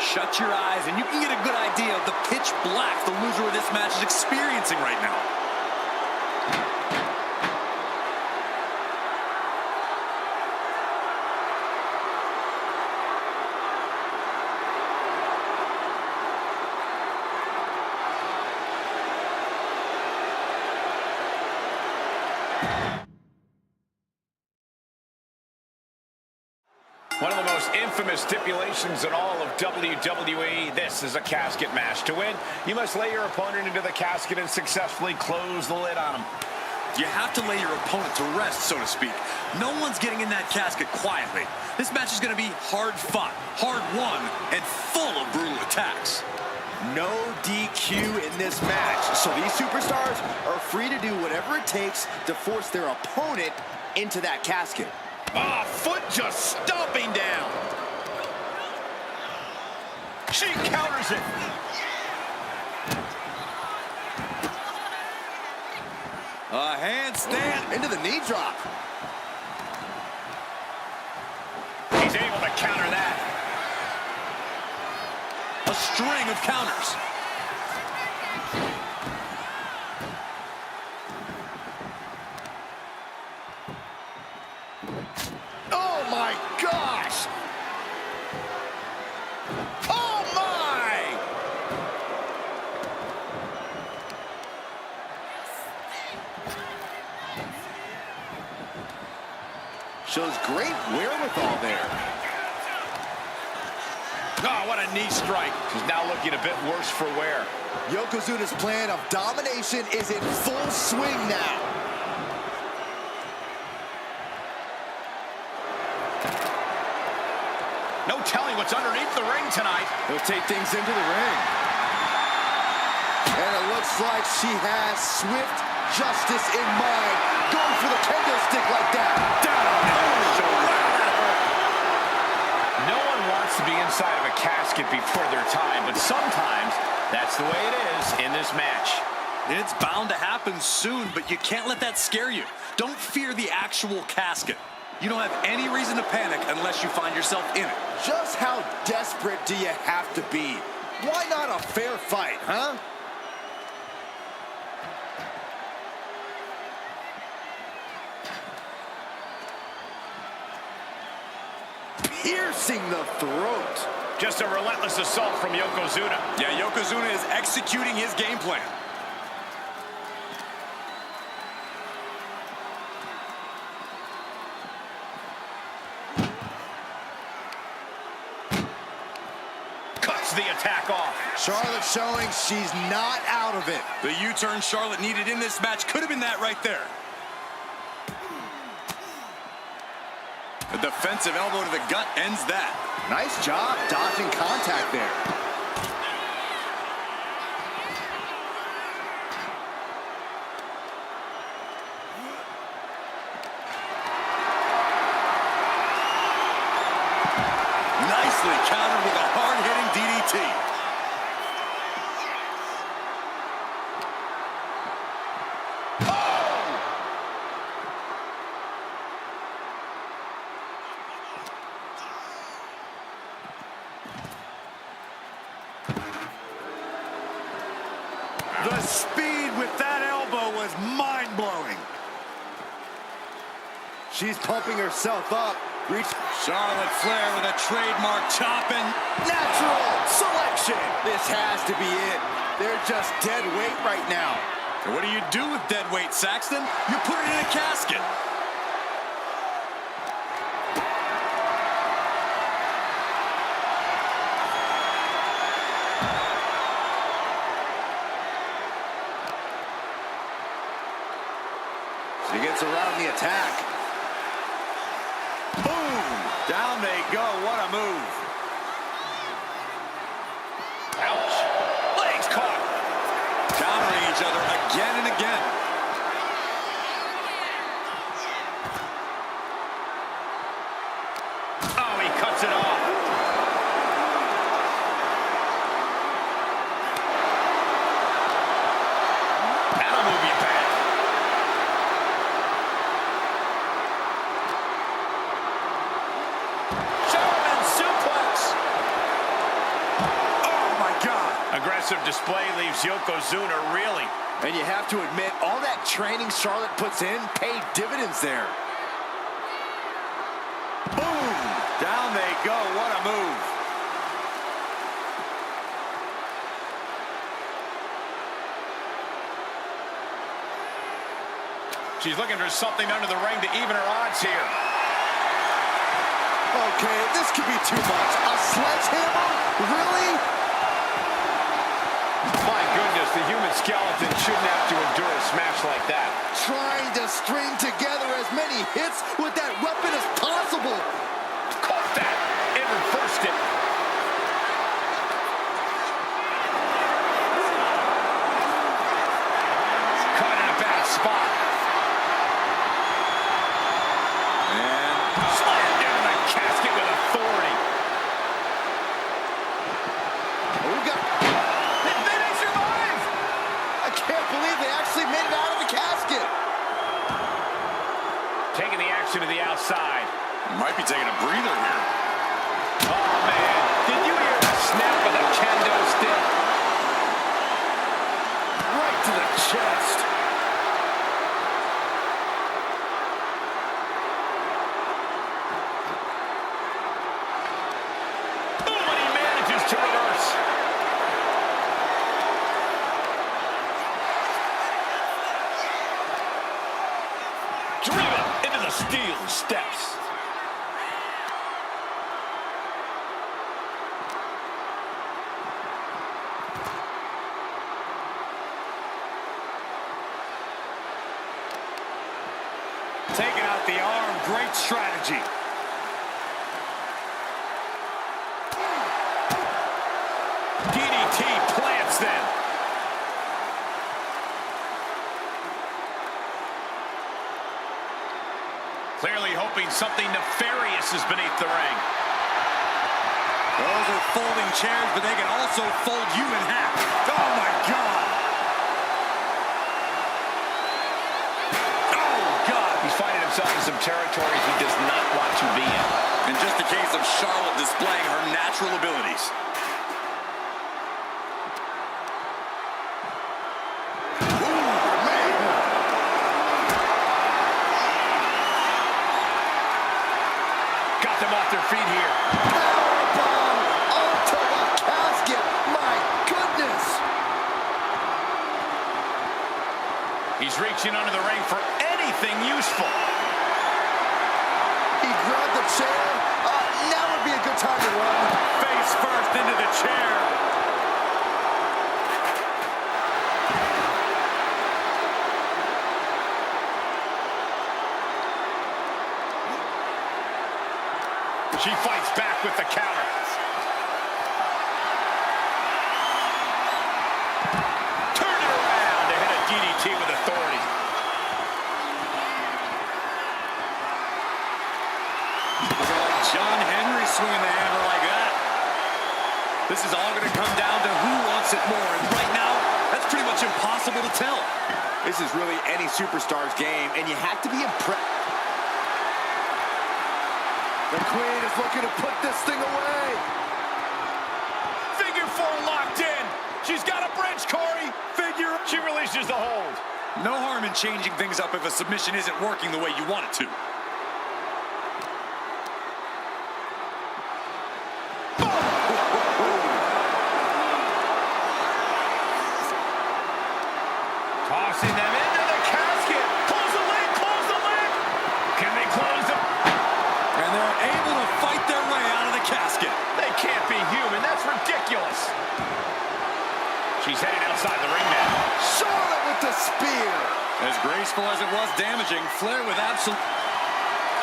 Shut your eyes and you can get a good idea of the pitch black the loser of this match is experiencing right now. One of the most infamous stipulations in all of WWE. This is a casket match. To win, you must lay your opponent into the casket and successfully close the lid on him. You have to lay your opponent to rest, so to speak. No one's getting in that casket quietly. This match is going to be hard fought, hard won, and full of brutal attacks. No DQ in this match, so these superstars are free to do whatever it takes to force their opponent into that casket. Ah, foot just stomping down. She counters it. A handstand. Into the knee drop. He's able to counter that. A string of counters. Oh my gosh! Oh my! Shows great wherewithal there. Oh, what a knee strike. She's now looking a bit worse for wear. Yokozuna's plan of domination is in full swing now. No telling what's underneath the ring tonight. He'll take things into the ring. And it looks like she has swift justice in mind. Going for the kendo stick like that. Down on the shoulder. No one wants to be inside of a casket before their time, but sometimes that's the way it is in this match. It's bound to happen soon, but you can't let that scare you. Don't fear the actual casket. You don't have any reason to panic unless you find yourself in it. Just how desperate do you have to be? Why not a fair fight, huh? Piercing the throat. Just a relentless assault from Yokozuna. Yeah, Yokozuna is executing his game plan. Cuts the attack off. Charlotte showing she's not out of it. The U-turn Charlotte needed in this match could have been that right there. A defensive elbow to the gut ends that. Nice job dodging contact there. Nicely countered with a hard-hitting DDT. The speed with that elbow was mind-blowing. She's pumping herself up, Reach. Charlotte Flair with a trademark chopping. Natural selection. This has to be it. They're just dead weight right now. And what do you do with dead weight, Saxton? You put it in a casket. She gets around the attack. Boom! Down they go. What a move. Ouch. Legs caught. Countering each other again and again. Oh, he cuts it off. That'll move you back. German suplex. Oh, my God. Aggressive display leaves Yokozuna reeling. And you have to admit, all that training Charlotte puts in paid dividends there. Boom! Down they go. What a move. She's looking for something under the ring to even her odds here. Okay, this could be too much. A sledgehammer? Really? My goodness, the human skeleton shouldn't have to endure a smash like that. Trying to string together as many hits with that weapon as possible. Caught that and reversed it. Caught in a bad spot. And Slammed down the casket with authority. We got... Did they survive? I can't believe they actually made it out of the casket. Taking the action to the outside. might be taking a breather here. Oh, man. Did you hear the snap of the kendo stick? Right to the chest. Boom, and he manages to reverse. Driven into the steel steps. Taking out the arm, great strategy. DDT plants them. Clearly hoping something nefarious is beneath the ring. Those are folding chairs, but they can also fold you in half. Oh, my God. Oh, God. He's finding himself in some territories he does not want to be in. In just a case of Charlotte displaying her natural abilities. Got them off their feet here. Powerbomb onto the casket. My goodness. He's reaching under the ring for anything useful. He grabbed the chair. Now would be a good time to run. Face first into the chair. She fights back with the counter. Turn it around to hit a DDT with authority. John Henry swinging the hammer like that. This is all going to come down to who wants it more. And right now, that's pretty much impossible to tell. This is really any superstar's game, and you have to be impressed. The Queen is looking to put this thing away. Figure four locked in. She's got a bridge, Corey. Figure. She releases the hold. No harm in changing things up if a submission isn't working the way you want it to. successful as it was damaging. Flair with absolute...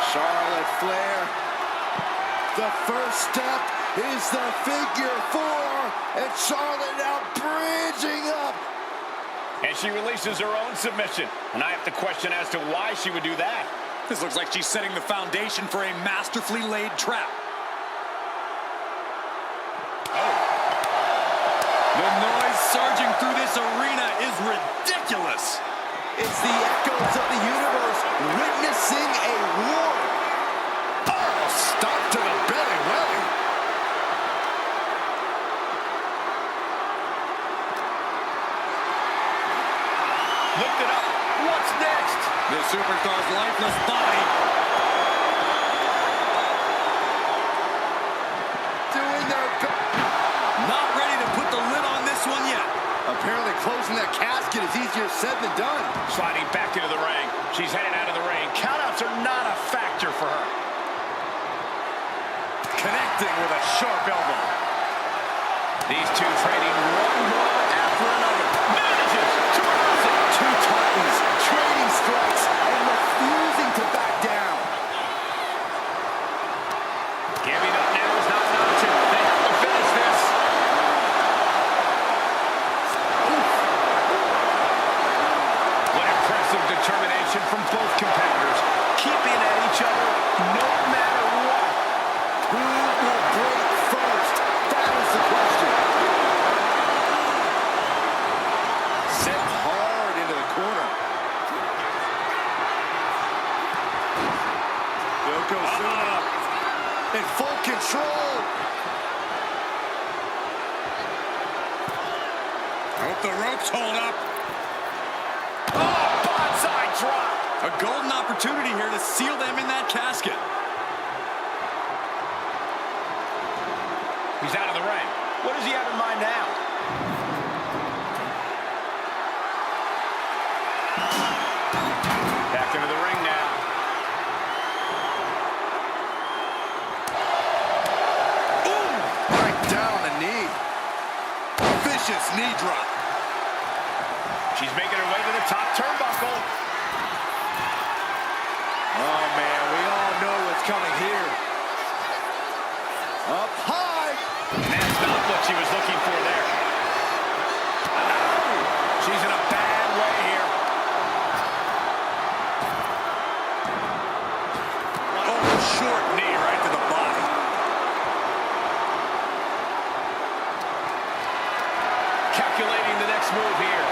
Charlotte Flair. The first step is the figure 4, and Charlotte now bridging up. And she releases her own submission. And I have to question as to why she would do that. This looks like she's setting the foundation for a masterfully laid trap. Oh. The noise surging through this arena is ridiculous. It's the echoes of the universe witnessing a war. Oh, stop to the belly welly. Lift it up. What's next? The superstar's lifeless body. Doing their best. Not ready to put the lid on this one yet. Apparently closing that casket is easier said than done. Sliding back into the ring. She's headed out of the ring. Countouts are not a factor for her. Connecting with a sharp elbow. These two trading one blow after another. Manages to reverse it. Two titans trading strikes and refusing to back down. Giving up now is not an option. They have to finish this. What impressive determination from both competitors. Keeping at each other no matter what. Who will break first? That is the question. Sent hard into the corner. Yokozuna in full control. Hope the ropes hold up. Oh, bonsai drop. A golden opportunity here to seal them in that casket. He's out of the ring. What does he have in mind now? Back into the ring now. Ooh, right down on the knee. Vicious knee drop. She's making her way to the top turnbuckle. Oh, man, we all know what's coming here. Up high. That's not what she was looking for there. Oh, she's in a bad way here. Oh, short knee right to the body. Calculating the next move here.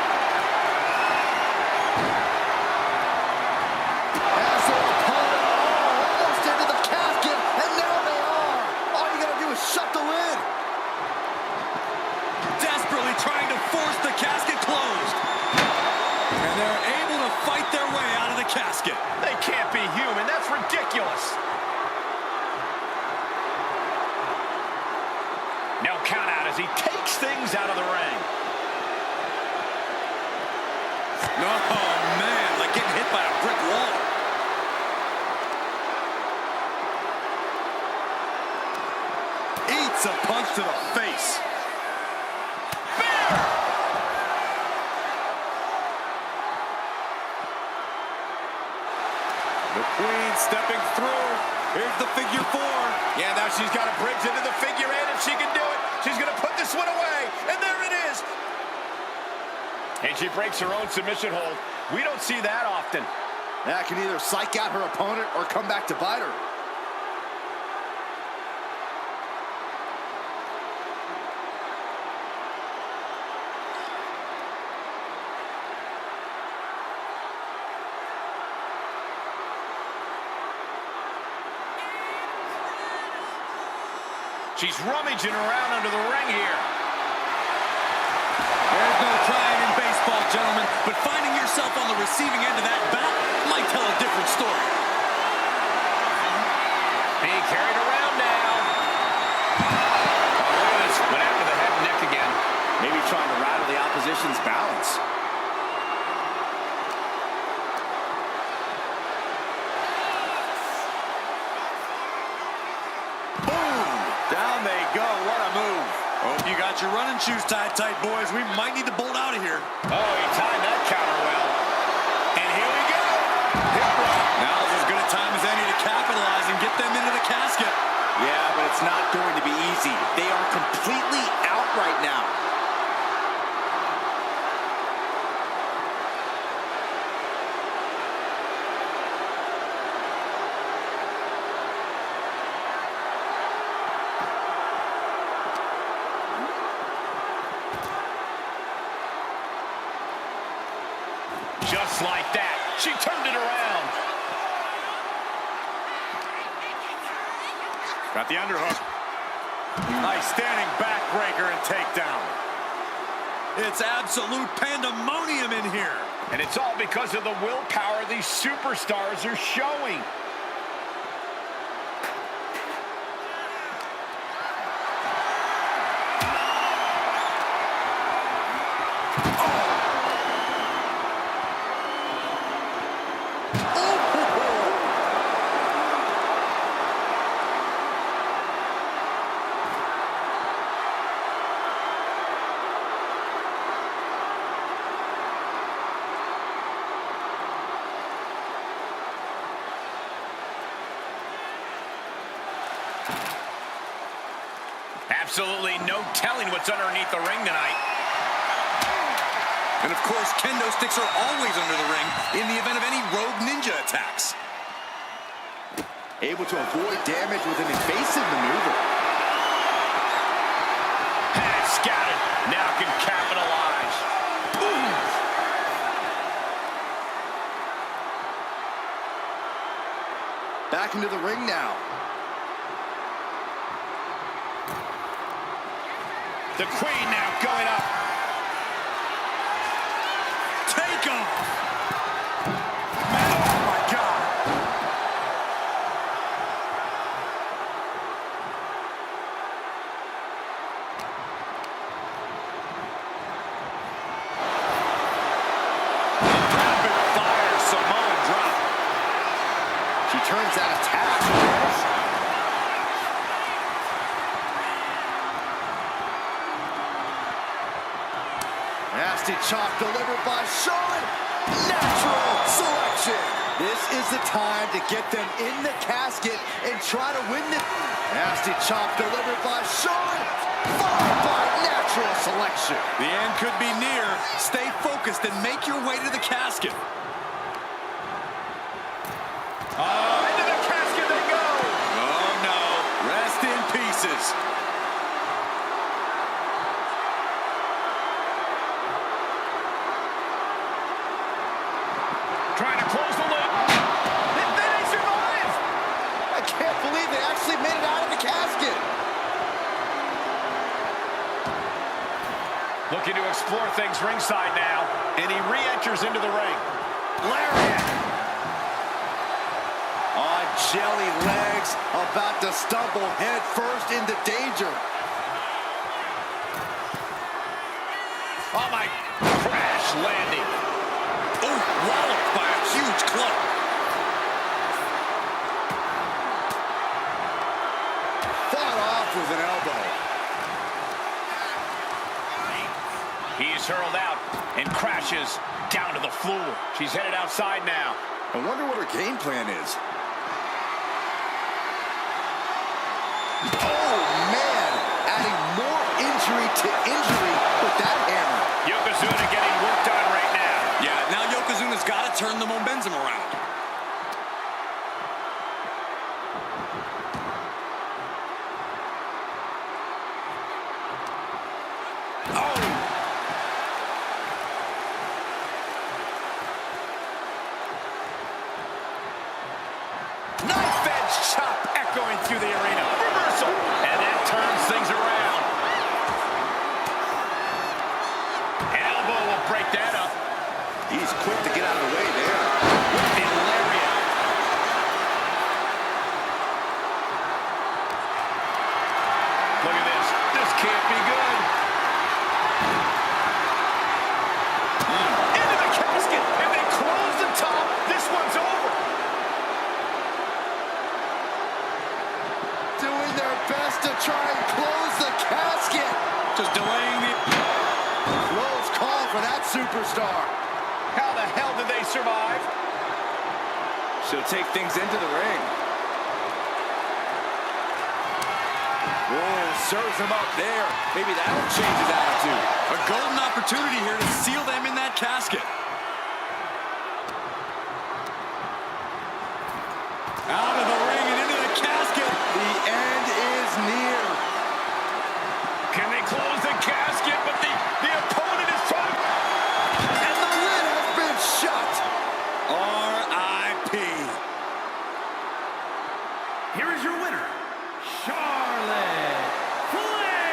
As their opponent, almost into the casket, and now they are. All you gotta do is shut the lid. Desperately trying to force the casket closed. And they're able to fight their way out of the casket. They can't be human. That's ridiculous. No count out as he takes things out of the ring. Oh, man, like getting hit by a brick wall. Eats a punch to the face. The Queen stepping through. Here's the figure 4. Yeah, now she's got to bridge into the figure 8 if she can do it. She's going to put this one away, and there it is. And she breaks her own submission hold. We don't see that often. That can either psych out her opponent or come back to bite her. She's rummaging around under the ring here. There's no trying in baseball, gentlemen, but finding yourself on the receiving end of that bat might tell a different story. Being carried around now. Oh, look at this. Went after the head and neck again. Maybe trying to rattle the opposition's balance. Down they go. What a move. Hope you got your running shoes tied tight, boys. We might need to bolt out of here. Oh, he timed that counter well. And here we go. It's not going to be easy. They are completely out right now. Just like that, she turned it around. Got the underhook. Nice standing backbreaker and takedown. It's absolute pandemonium in here. And it's all because of the willpower these superstars are showing. Absolutely no telling what's underneath the ring tonight. And of course, kendo sticks are always under the ring in the event of any rogue ninja attacks. Able to avoid damage with an evasive maneuver. Had scouted. Now can capitalize. Boom. Back into the ring now. The Queen now going up. Take off! Oh, my God. Rapid fire Samoan drop. She turns that attack. Nasty chop delivered by Charlotte. Natural selection. This is the time to get them in the casket and try to win this. Nasty chop delivered by Charlotte. Followed by natural selection. The end could be near. Stay focused and make your way to the casket. Into the casket they go. Oh, no. Rest in pieces. Trying to close the lid. They survive. I can't believe they actually made it out of the casket. Looking to explore things ringside now, and he re-enters into the ring. Lariat. On jelly legs, about to stumble head first into danger. Oh, my. Crash landing. Oh, walloped by a huge club. Fought off with an elbow. He's hurled out and crashes down to the floor. She's headed outside now. I wonder what her game plan is. Oh, man. Adding more injury to injury with that hammer. Yokozuna getting work done right now. Yeah, now Yokozuna's got to turn the momentum around. Oh! Knife edge chop echoing through the arena. Reversal. And that turns things around. Elbow will break that up. He's quick to get out of the way there. With the lariat. Look at this. This can't be good. Into the casket. If they close the top, this one's over. Doing their best to try and close the casket. Just delaying the... Close call for that superstar. How the hell did they survive? She'll take things into the ring. Oh, serves him up there. Maybe that'll change his attitude. A golden opportunity here to seal them in that casket. Out of the ring and into the casket. The end is near. Can they close the casket? But the opponent is trying. And the lid has been shut. R.I.P. Here is your winner, Charlotte Flair.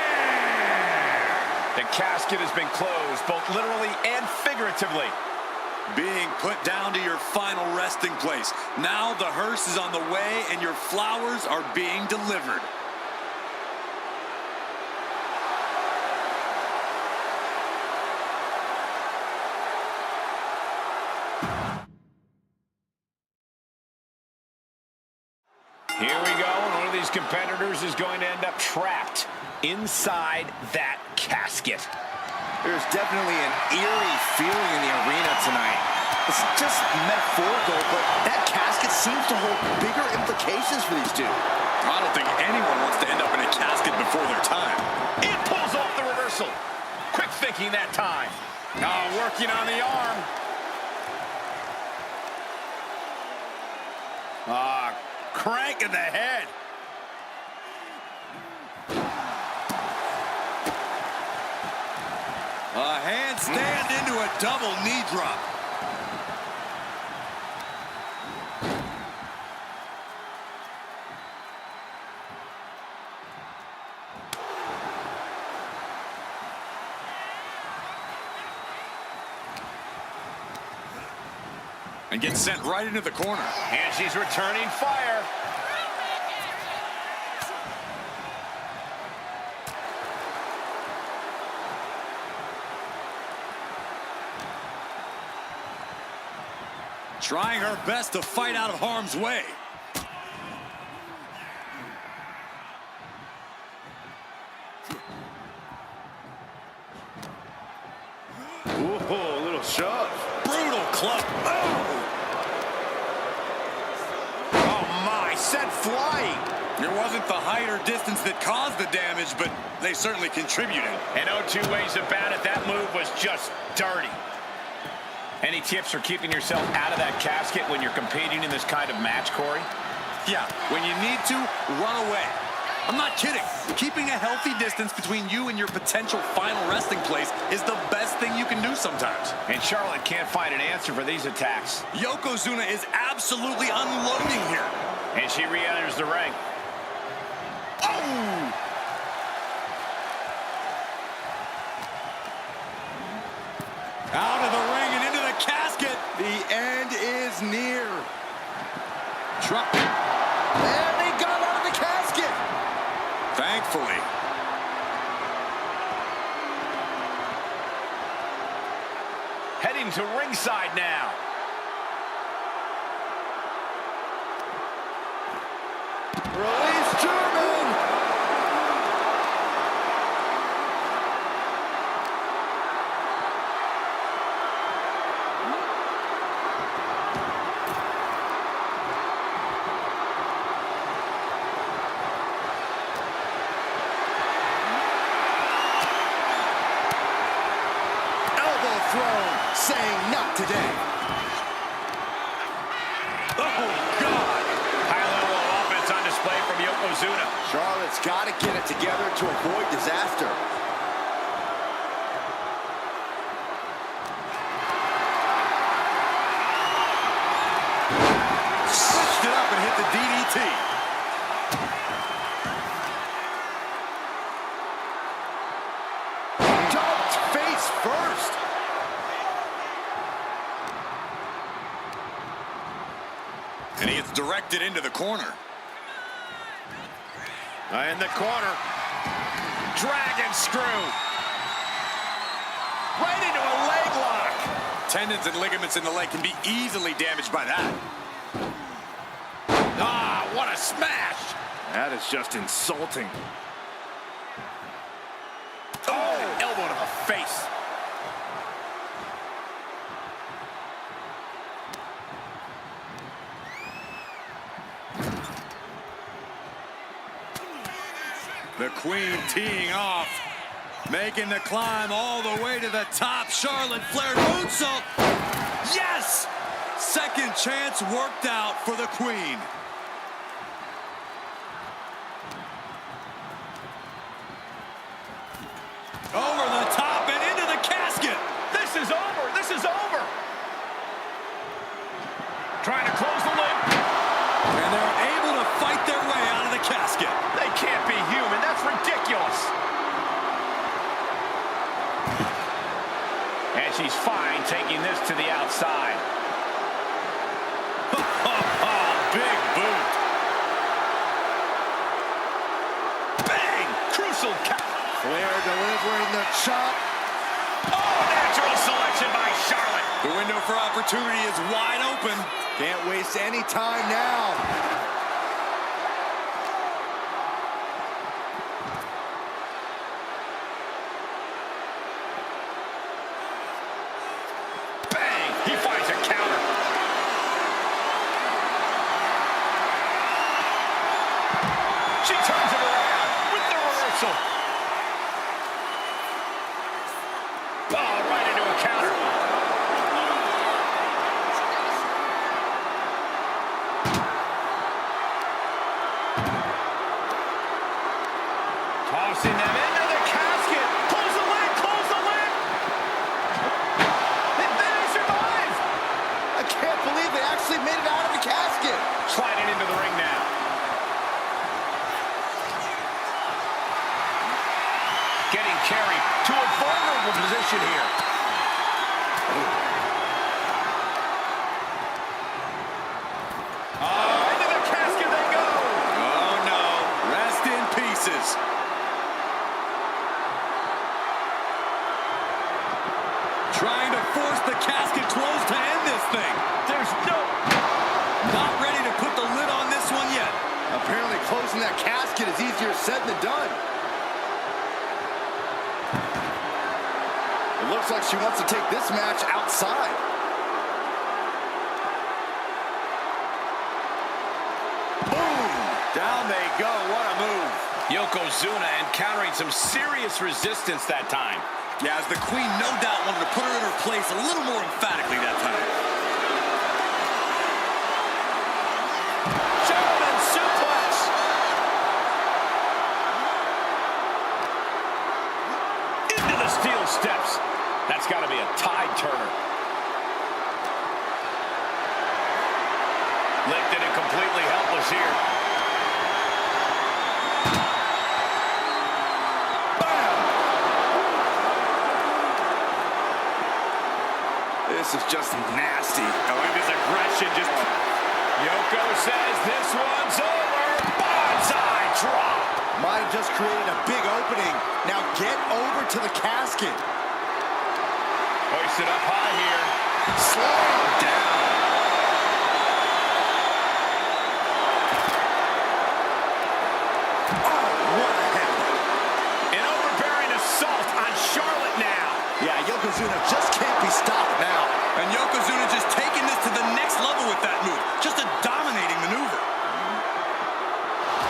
The casket has been closed, both literally and figuratively. Being put down to your final resting place. Now the hearse is on the way and your flowers are being delivered. Here we go, and one of these competitors is going to end up trapped inside that casket. There's definitely an eerie feeling in the arena tonight. It's just metaphorical, but that casket seems to hold bigger implications for these two. I don't think anyone wants to end up in a casket before their time. It pulls off the reversal. Quick thinking that time. Now working on the arm. Crank in the head. A handstand into a double knee drop. And gets sent right into the corner. And she's returning fire. Trying her best to fight out of harm's way. Ooh, a little shove. Brutal club. Oh my, sent flying. It wasn't the height or distance that caused the damage, but they certainly contributed. And no two ways about it, that move was just dirty. Any tips for keeping yourself out of that casket when you're competing in this kind of match, Corey? Yeah, when you need to, run away. I'm not kidding. Keeping a healthy distance between you and your potential final resting place is the best thing you can do sometimes. And Charlotte can't find an answer for these attacks. Yokozuna is absolutely unloading here. And she re-enters the ring. Oh! Out of the ring and into the casket. The end is near. Drop. And they got out of the casket. Thankfully. Heading to ringside now. Release German. Elbow thrown, saying not today. Oh, God. High level of offense on display from Yokozuna. Charlotte's got to get it together to avoid disaster. Switched it up and hit the DDT. Dumped face first. And he gets directed into the corner. In the corner. Dragon screw. Right into a leg lock. Tendons and ligaments in the leg can be easily damaged by that. Ah, what a smash. That is just insulting. Oh, elbow to the face. The Queen teeing off, making the climb all the way to the top. Charlotte Flair moonsault. Yes! Second chance worked out for the Queen. Over the top and into the casket. This is over. This is over. Trying to close the lid. And they're able to fight their way out of the casket. They can't be human. That's ridiculous. And she's fine taking this to the outside. Big boot. Bang! Crucial count. Flair delivering the chop. Oh, natural selection by Charlotte. The window for opportunity is wide open. Can't waste any time now. Bang! He finds a counter. She turns it around with the reversal. Oh, right into a counter. Tossing them into the casket. Close the lid, close the lid. And then they survive. I can't believe they actually made it out of the casket. Sliding into the ring now. Getting carried to a vulnerable position here. Oh, into the casket they go. Oh no, rest in pieces. Trying to force the casket closed to end this thing. There's no... Not ready to put the lid on this one yet. Apparently closing that casket is easier said than done. It looks like she wants to take this match outside. Boom! Down they go. What a move. Yokozuna encountering some serious resistance that time. Yeah, as the Queen no doubt wanted to put her in her place a little more emphatically that time. German suplex. Into the steel steps. That's got to be a tide turner. Lifted and completely helpless here. This is just nasty. Oh, look at this aggression. Just Yoko says this one's over. Bonsai drop. Might have just created a big opening. Now get over to the casket. Hoisted up high here. Slow him down. Oh, what a head. An overbearing assault on Charlotte now. Yeah, Yokozuna just can't be stopped now. And Yokozuna just taking this to the next level with that move. Just a dominating maneuver.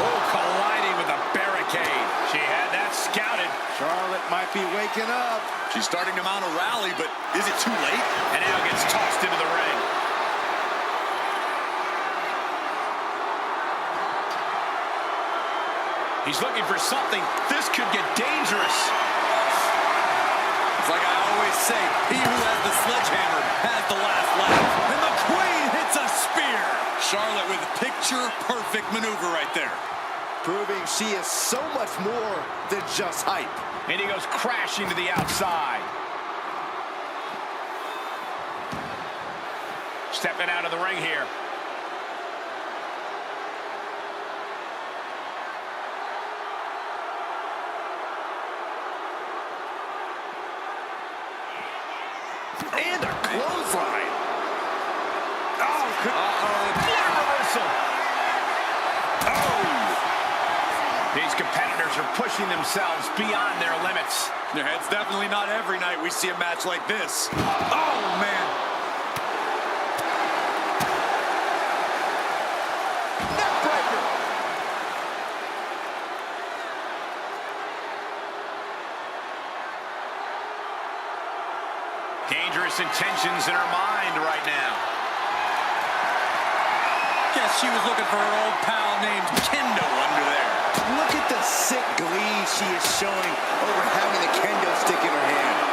Oh, colliding with a barricade. She had that scouted. Charlotte might be waking up. She's starting to mount a rally, but is it too late? And now gets tossed into the ring. He's looking for something. This could get dangerous. It's like I always say, he who has the sledgehammer has the last laugh. And the Queen hits a spear. Charlotte with a picture-perfect maneuver right there. Proving she is so much more than just hype. And he goes crashing to the outside. Stepping out of the ring here. And a clothesline. Oh, Flair reversal. Oh. These competitors are pushing themselves beyond their limits. Yeah, it's definitely not every night we see a match like this. Oh, man. Neckbreaker. worse intentions in her mind right now. Guess she was looking for her old pal named Kendo under there. Look at the sick glee she is showing over having the kendo stick in her hand.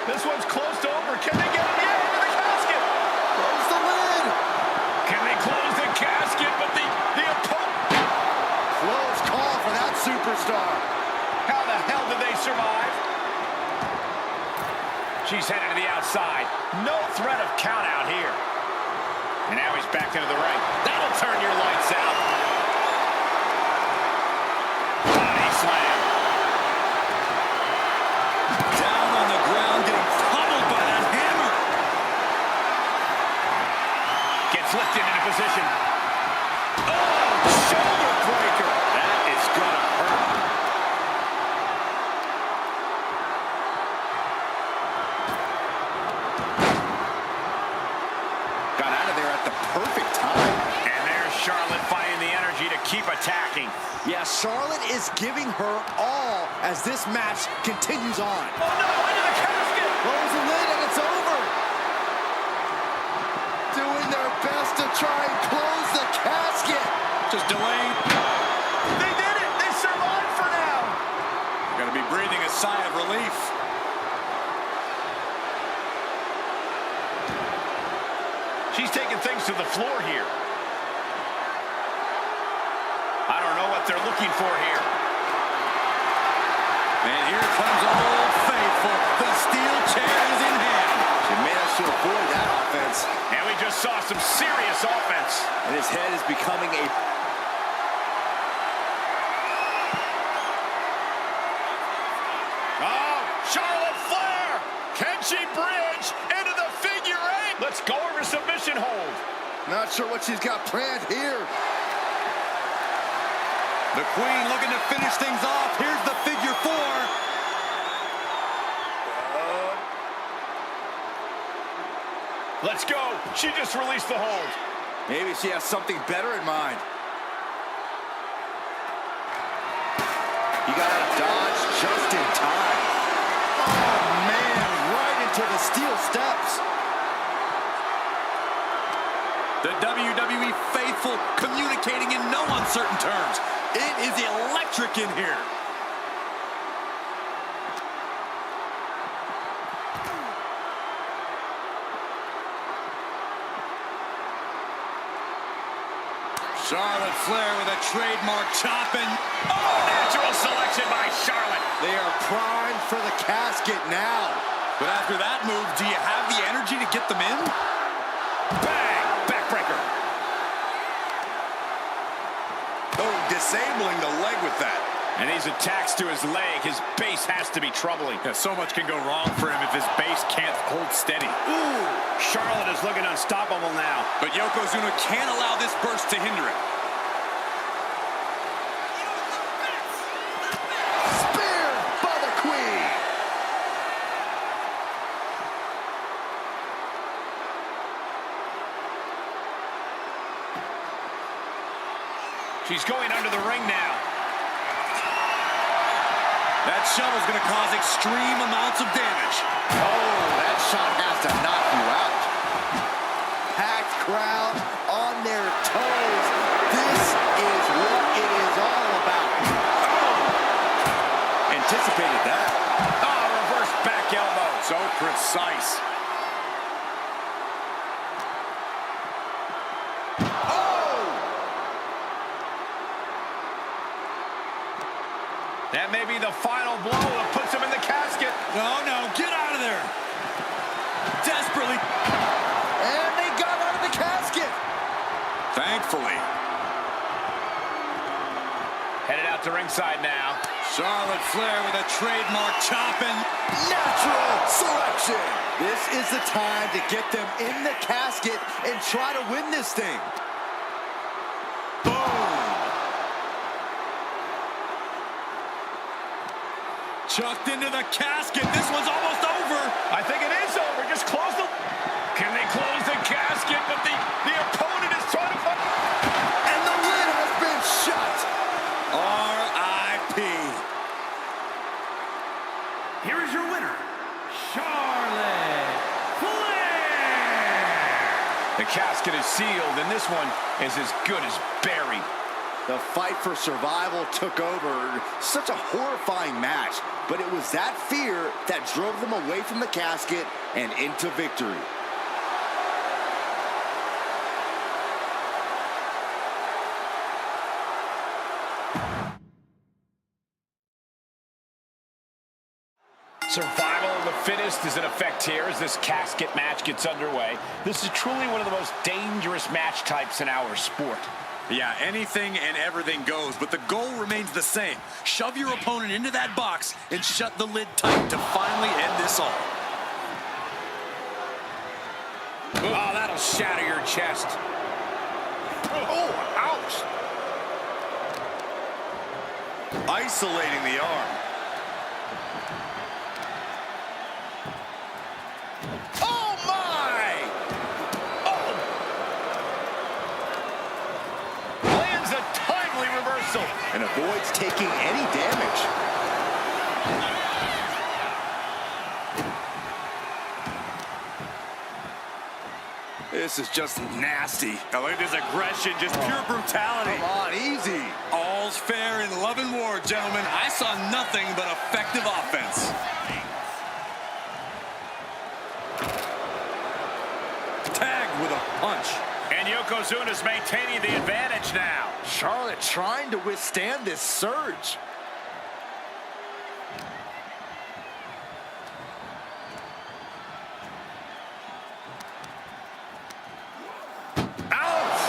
This one's close to over. Can they get him yet into the casket? Close the lid. Can they close the casket? But the opponent. Close call for that superstar. How the hell did they survive? She's headed to the outside. No threat of count out here. And now he's back into the ring. That'll turn your lights out. Body slam. Down on the ground, getting pummeled by that hammer. Gets lifted into position. Oh, shoulder breaker. That is gonna hurt. Got out of there at the perfect time. And there's Charlotte finding the energy to keep attacking. Yeah, Charlotte is giving her all as this match continues on. Oh no, into the casket. Close the lid and it's over. Doing their best to try and close the casket. Just delaying. They did it. They survived for now. Gonna be breathing a sigh of relief. She's taking things to the floor here. I don't know what they're looking for here. And here comes Old Faithful. The steel chair is in hand. She managed to avoid that offense. And we just saw some serious offense. And his head is becoming a... Oh, Charlotte Flair. Can she bridge into the figure eight? Let's go over submission hold. Not sure what she's got planned here. The Queen looking to finish things off. Here's the figure four. Let's go. She just released the hold. Maybe she has something better in mind. You gotta dodge just in time. Oh, man, right into the steel steps. The WWE faithful communicating in no uncertain terms. It is electric in here. Charlotte Flair with a trademark chopping. Oh, natural selection by Charlotte. They are primed for the casket now. But after that move, do you have the energy to get them in? Bang! Backbreaker. Oh, disabling the leg with that. And these attacks to his leg, his base has to be troubling. Yeah, so much can go wrong for him if his base can't hold steady. Ooh, Charlotte is looking unstoppable now. But Yokozuna can't allow this burst to hinder it. Spear by the Queen. She's going under the ring now. That shovel's going to cause extreme amounts of damage. Oh, that shot has to knock you out. Packed crowd on their toes. This is what it is all about. Oh. Anticipated that. Oh, reverse back elbow. So precise. That may be the final blow that puts him in the casket. No, no, get out of there. Desperately. And they got out of the casket. Thankfully. Headed out to ringside now. Charlotte Flair with a trademark chopping. Natural selection. This is the time to get them in the casket and try to win this thing. Chucked into the casket. This one's almost over. I think it is over. Just close the... Can they close the casket? But the opponent is trying to... And the lid has been shut. R.I.P. Here is your winner, Charlotte Flair. The casket is sealed, and this one is as good as buried. The fight for survival took over. Such a horrifying match, but it was that fear that drove them away from the casket and into victory. Survival of the fittest is in effect here as this casket match gets underway. This is truly one of the most dangerous match types in our sport. Yeah, anything and everything goes, but the goal remains the same. Shove your opponent into that box and shut the lid tight to finally end this all. Oh, that'll shatter your chest. Oh, ouch! Isolating the arm. Oh, my! Oh! Lands a timely reversal. And avoids taking any damage. This is just nasty. Now look at this aggression, just pure brutality. Come on, easy. All's fair in love and war, gentlemen. I saw nothing but effective offense. Tagged with a punch. And Yokozuna's maintaining the advantage now. Charlotte trying to withstand this surge. Ouch!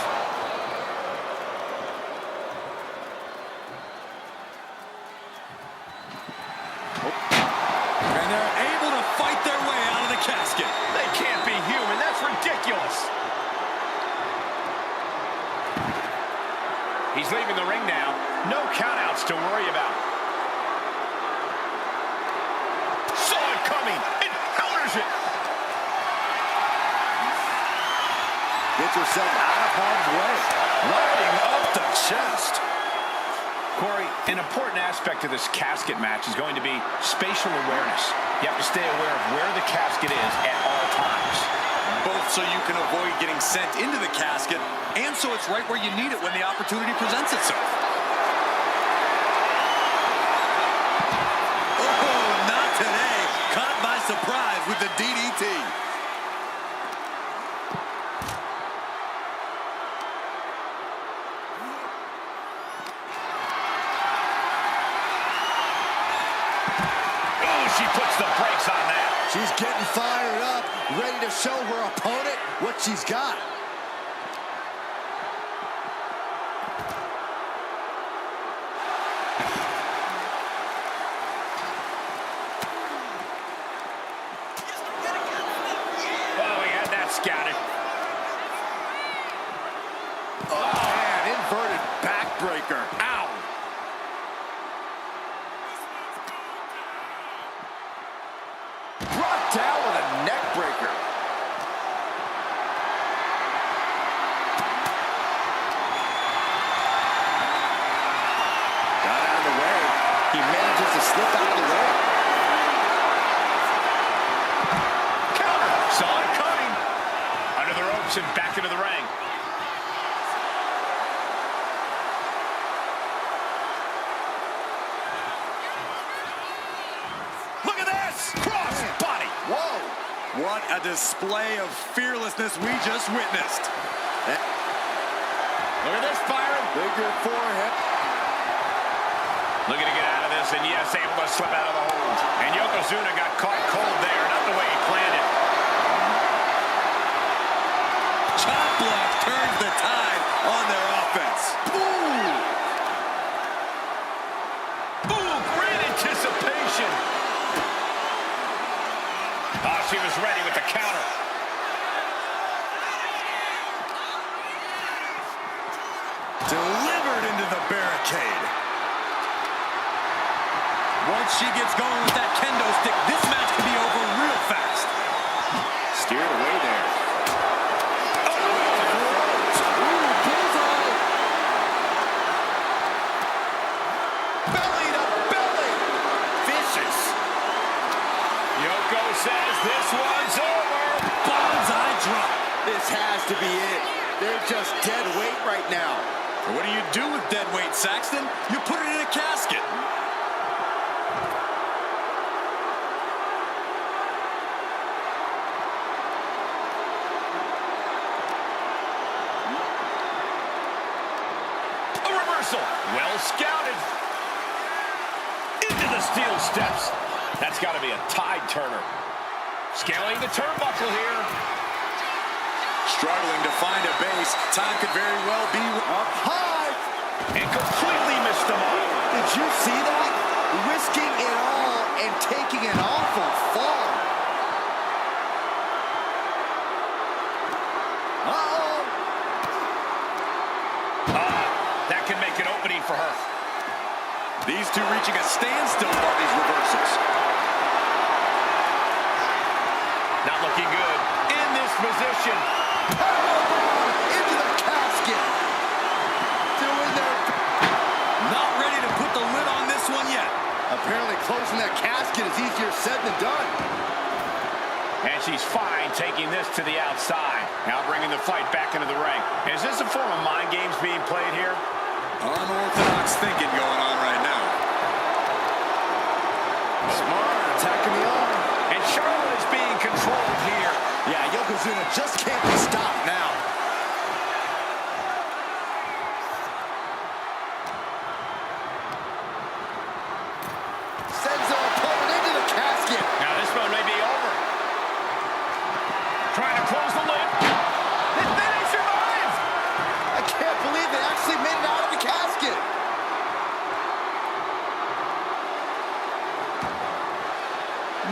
And they're able to fight their way out of the casket. They can't be human. That's ridiculous. He's leaving the ring now. No countouts to worry about. Saw it coming. It counters it. Gets herself out of harm's way. Riding up the chest. Corey, an important aspect of this casket match is going to be spatial awareness. You have to stay aware of where the casket is at all times. Both so you can avoid getting sent into the casket, and so it's right where you need it when the opportunity presents itself. Oh, not today. Caught by surprise with the DDT. She puts the brakes on that. She's getting fired up, ready to show her opponent what she's got. Oh, he had that scouted. Oh, man, inverted backbreaker. Ow. Brought down with a neck breaker. Got out of the way. He manages to slip out of the way. Counter. Saw it coming. Under the ropes and back into the ring. Look at this. Cross body. Whoa. What a display of fearlessness we just witnessed. Look at this, Byron. Bigger forehead. Looking to get out of this, and yes, able to slip out of the hold. And Yokozuna got caught cold there, not the way he planned it. Chop block turns the tide on their offense. Ooh! Ooh, great anticipation. Oh, she was ready with the counter. Delivered into the barricade. Once Once she gets going with that kendo stick, this match could be over real fast. Steered away there. Belly to belly. Vicious. Yoko says this one's over. Bonsai drop. This has to be it. They're just dead weight right now. What do you do with dead weight, Saxton? You put it in a casket. A reversal. Well scouted. Into the steel steps. That's got to be a tide turner. Scaling the turnbuckle here. Struggling to find a base. Time could very well be Up high. And completely missed the mark. Did you see that? Risking it all and taking an awful fall. Uh-oh. That can make an opening for her. these two reaching a standstill on these reversals. Not looking good in this position. Into the casket. Doing their... Not ready to put the lid on this one yet. Apparently closing that casket is easier said than done. And she's fine taking this to the outside. Now bringing the fight back into the ring. Is this a form of mind games being played here? Unorthodox thinking going on right now. Smart, attacking the arm. And Charlotte is being controlled here. Yeah, Yokozuna just can't be stopped now. Sends their opponent into the casket. Now this one may be over. Trying to close the lid. And then he survives. I can't believe they actually made it out of the casket.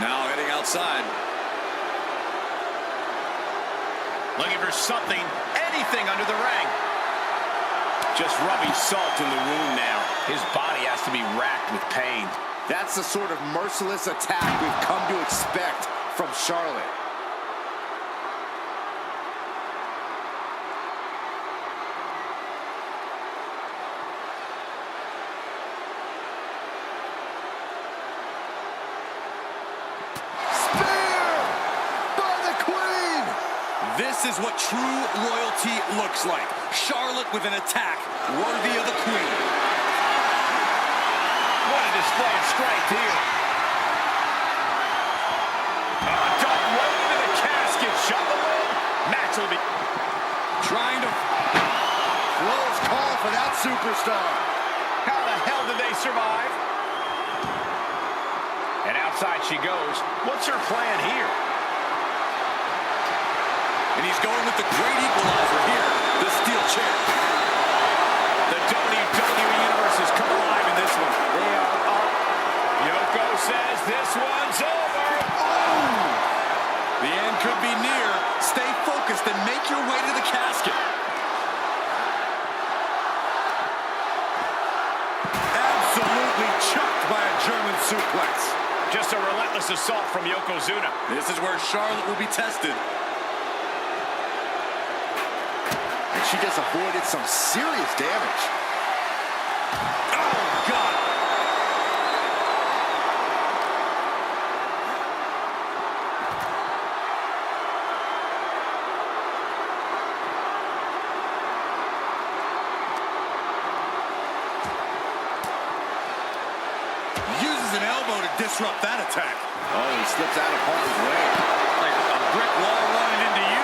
Now heading outside. Looking for something, anything under the ring. Just rubbing salt in the wound now. His body has to be racked with pain. That's the sort of merciless attack we've come to expect from Charlotte. This is what true royalty looks like. Charlotte with an attack worthy of the queen. What a display of strength here. Duck right into the casket. Shut the lid. Match will be Trying to... Close call for that superstar. How the hell did they survive? And outside she goes. What's her plan here? And he's going with the great equalizer here, the steel chair. The WWE Universe has come alive in this one. They are up. Yoko says this one's over. Oh! The end could be near. Stay focused and make your way to the casket. Absolutely chucked by a German suplex. Just a relentless assault from Yokozuna. This is where Charlotte will be tested. She just avoided some serious damage. Oh, God. Uses an elbow to disrupt that attack. Oh, he slips out of harm's way. Like a brick wall running into you.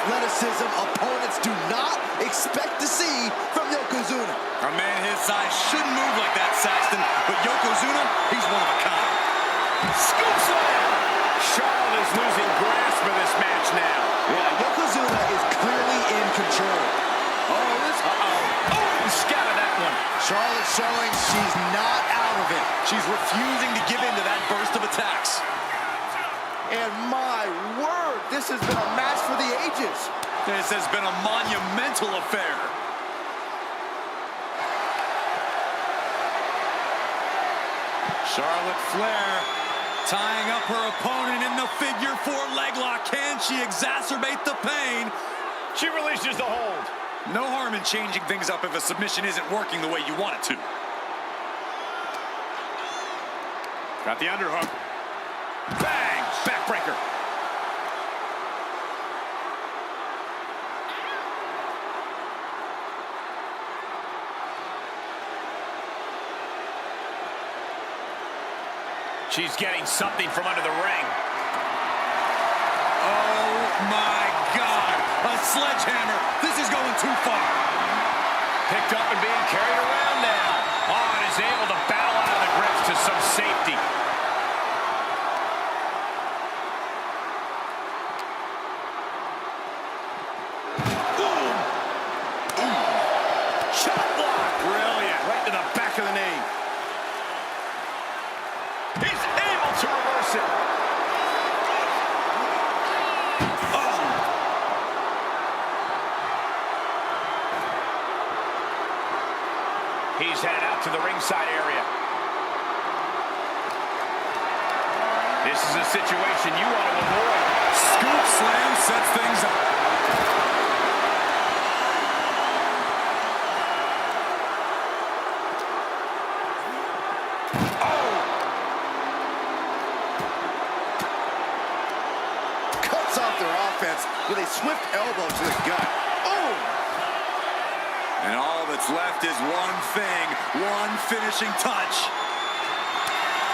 Athleticism opponents do not expect to see from Yokozuna. A man his size shouldn't move like that, Saxton, but Yokozuna, he's one of a kind. Scoop slam! Charlotte is losing grasp of this match now. Yeah, Yokozuna is clearly in control. Oh, scattered that one. Charlotte showing she's not out of it. She's refusing to give in to that burst of attacks. And my word, this has been a match for the ages. This has been a monumental affair. Charlotte Flair tying up her opponent in the figure 4 leg lock. Can she exacerbate the pain? She releases the hold. No harm in changing things up if a submission isn't working the way you want it to. Got the underhook. Bang! Backbreaker. She's getting something from under the ring. Oh my God! A sledgehammer! This is going too far. Picked up and being carried around now. Oh, and is able to battle out of the grips to some safety. Boom! Shot block! Brilliant. Right to the back of the knee. He's able to reverse it. He's headed out to the ringside area. This is a situation you want to avoid. Scoop slam sets things up. Cuts off their offense with a swift elbow to the gut. Oh! And all that's left is one thing, one finishing touch.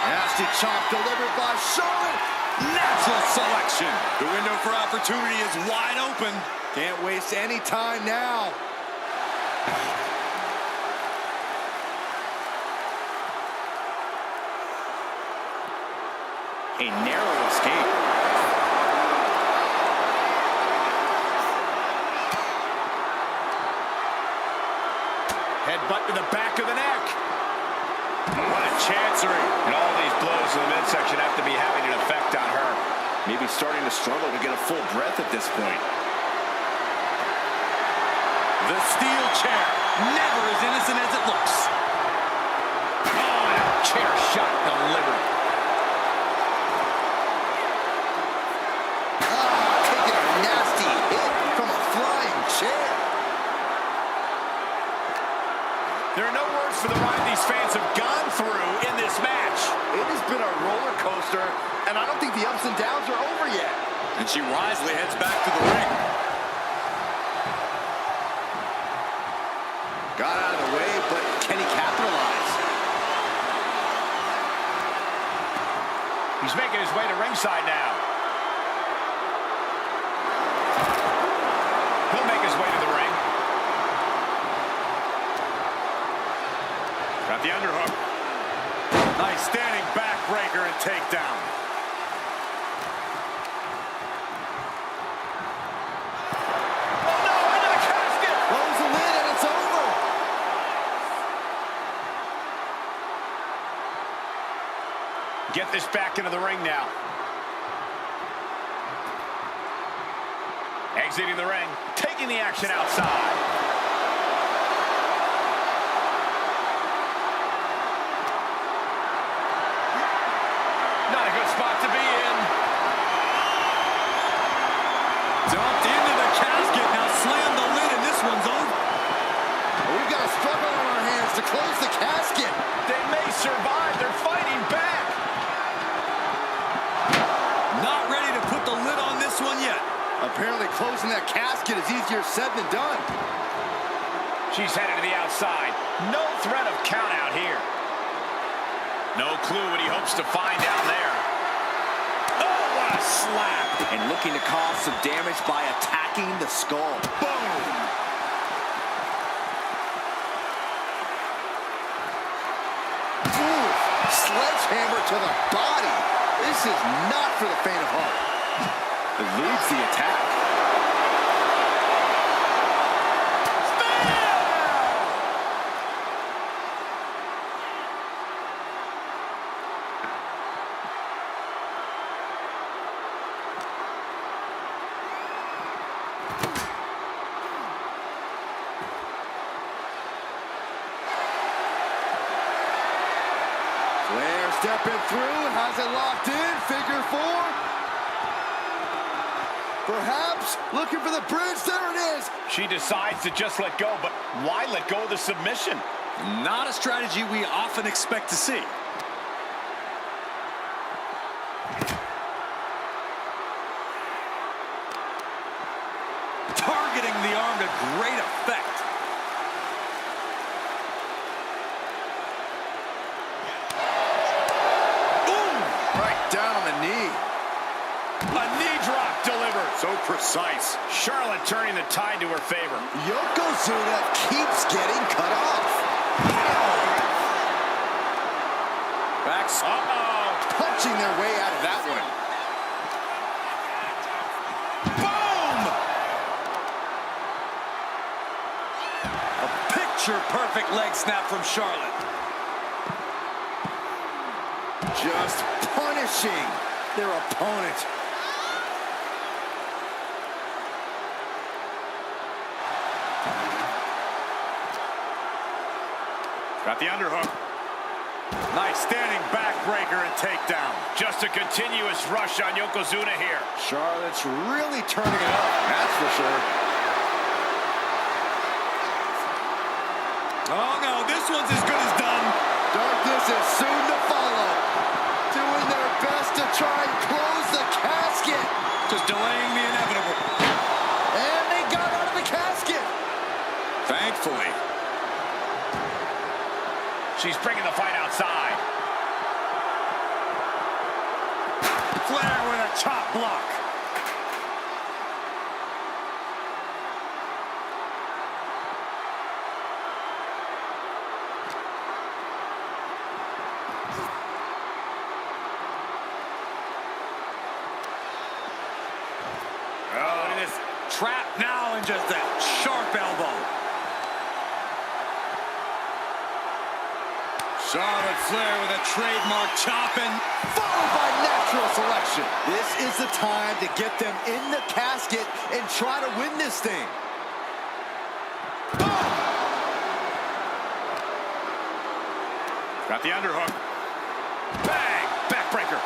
Nasty chop delivered by Charlotte. Natural selection. The window for opportunity is wide open. Can't waste any time now. A narrow escape. Headbutt to the back of the neck. What a chancery. And all these blows in the midsection have to be having an effect on her. Maybe starting to struggle to get a full breath at this point. The steel chair, never as innocent as it looks. Oh, and a chair shot delivered. Taking a nasty hit from a flying chair. There are no words for the ride these fans have gone through in this match. It has been a roller coaster, and I don't think the ups and downs are over yet. And she wisely heads back to the ring. Got out of the way, but can he capitalize? He's making his way to ringside now. He'll make his way to the ring. Got the underhook. Nice standing backbreaker and takedown. Oh no, into the casket! Close the lid and it's over. Get this back into the ring now. Exiting the ring, taking the action outside. Not a good spot to be in. Dumped into the casket. Now slam the lid and this one's over. We've got a struggle on our hands to close the casket. They may survive. They're fighting back. Not ready to put the lid on this one yet. Apparently closing that casket is easier said than done. She's headed to the outside. No threat of count out here. No clue what he hopes to find down there. Oh, what a slap. And looking to cause some damage by attacking the skull. Boom. Ooh, sledgehammer to the body. This is not for the faint of heart. Eludes the attack. Stepping through, has it locked in, figure four. Perhaps looking for the bridge, there it is. She decides to just let go, but why let go of the submission? Not a strategy we often expect to see. Targeting the arm to great effect. Boom! Right down on the knee. A knee drop delivered. So precise. Charlotte turning the tide to her favor. Yokozuna keeps getting cut off. Backs. Uh-oh. Punching their way out of that one. Boom! A picture-perfect leg snap from Charlotte. Just punishing their opponent. Got the underhook. Nice standing backbreaker and takedown. Just a continuous rush on Yokozuna here. Charlotte's really turning it up, that's for sure. Oh no, this one's as good as done. Darkness is soon to follow. Doing their best to try and close the casket. Just delaying the inevitable. And they got out of the casket. Thankfully. She's bringing the fight outside. Flair with a chop block. Oh, look at this. Trapped now and just that sharp elbow. Charlotte Flair with a trademark chopping, followed by natural selection. This is the time to get them in the casket and try to win this thing. Boom! Got the underhook. Bang! Backbreaker.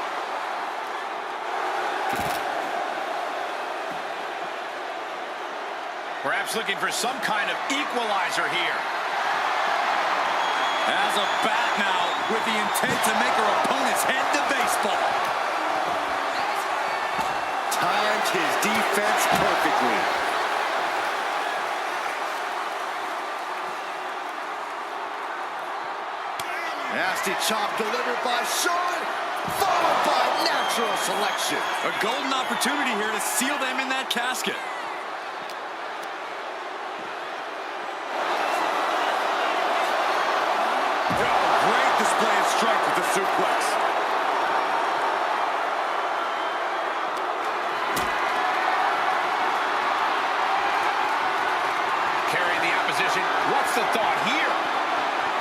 Perhaps looking for some kind of equalizer here. Has a bat now with the intent to make her opponent's head to baseball. Timed his defense perfectly. Nasty chop delivered by Charlotte, followed by natural selection. A golden opportunity here to seal them in that casket. Great display of strength with the suplex. Carrying the opposition. What's the thought here?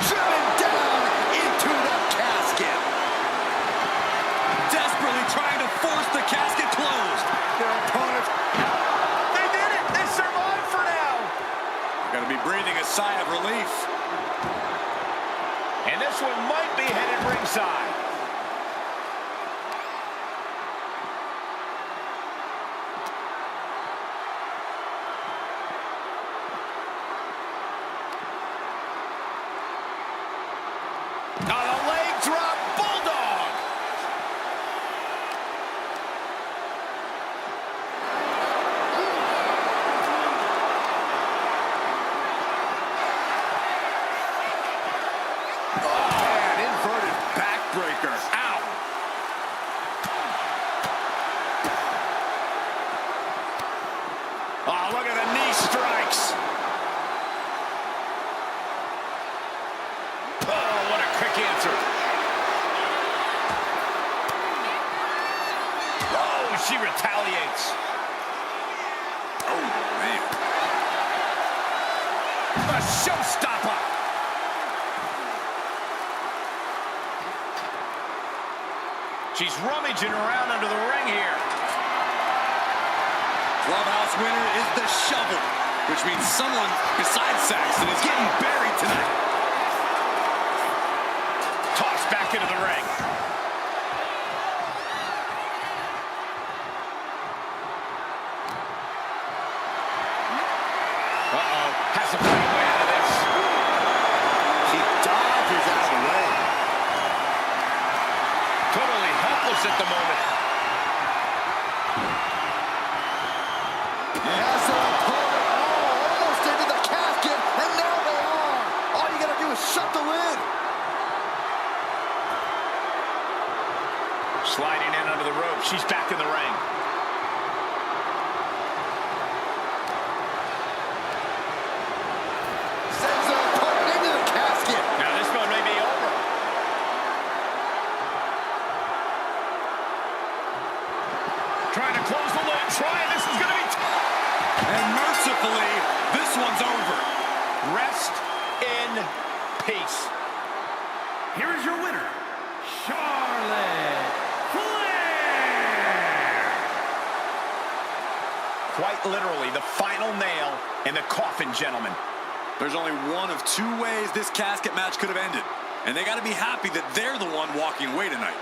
Driven down into the casket. Desperately trying to force the casket closed. Their opponent. They did it! They survived for now! Gotta be breathing a sigh of relief. And this one might be headed ringside. On a leg drop, bulldog. Inverted backbreaker. Ow. Oh, look at the knee strikes. Oh, what a quick answer. Oh, she retaliates. Oh, man. A showstopper. She's rummaging around under the ring here. Clubhouse winner is the shovel, which means someone besides Saxton is getting buried tonight. Tossed back into the ring. shut the lid. Sliding in under the rope. She's back in the ring. Sends her opponent into the casket. Now this one may be over. Trying to close the lid. This is going to be And mercifully, this one's over. rest in peace. Here is your winner, Charlotte Flair. Quite literally, the final nail in the coffin, gentlemen. There's only one of two ways this casket match could have ended. And they got to be happy that they're the one walking away tonight.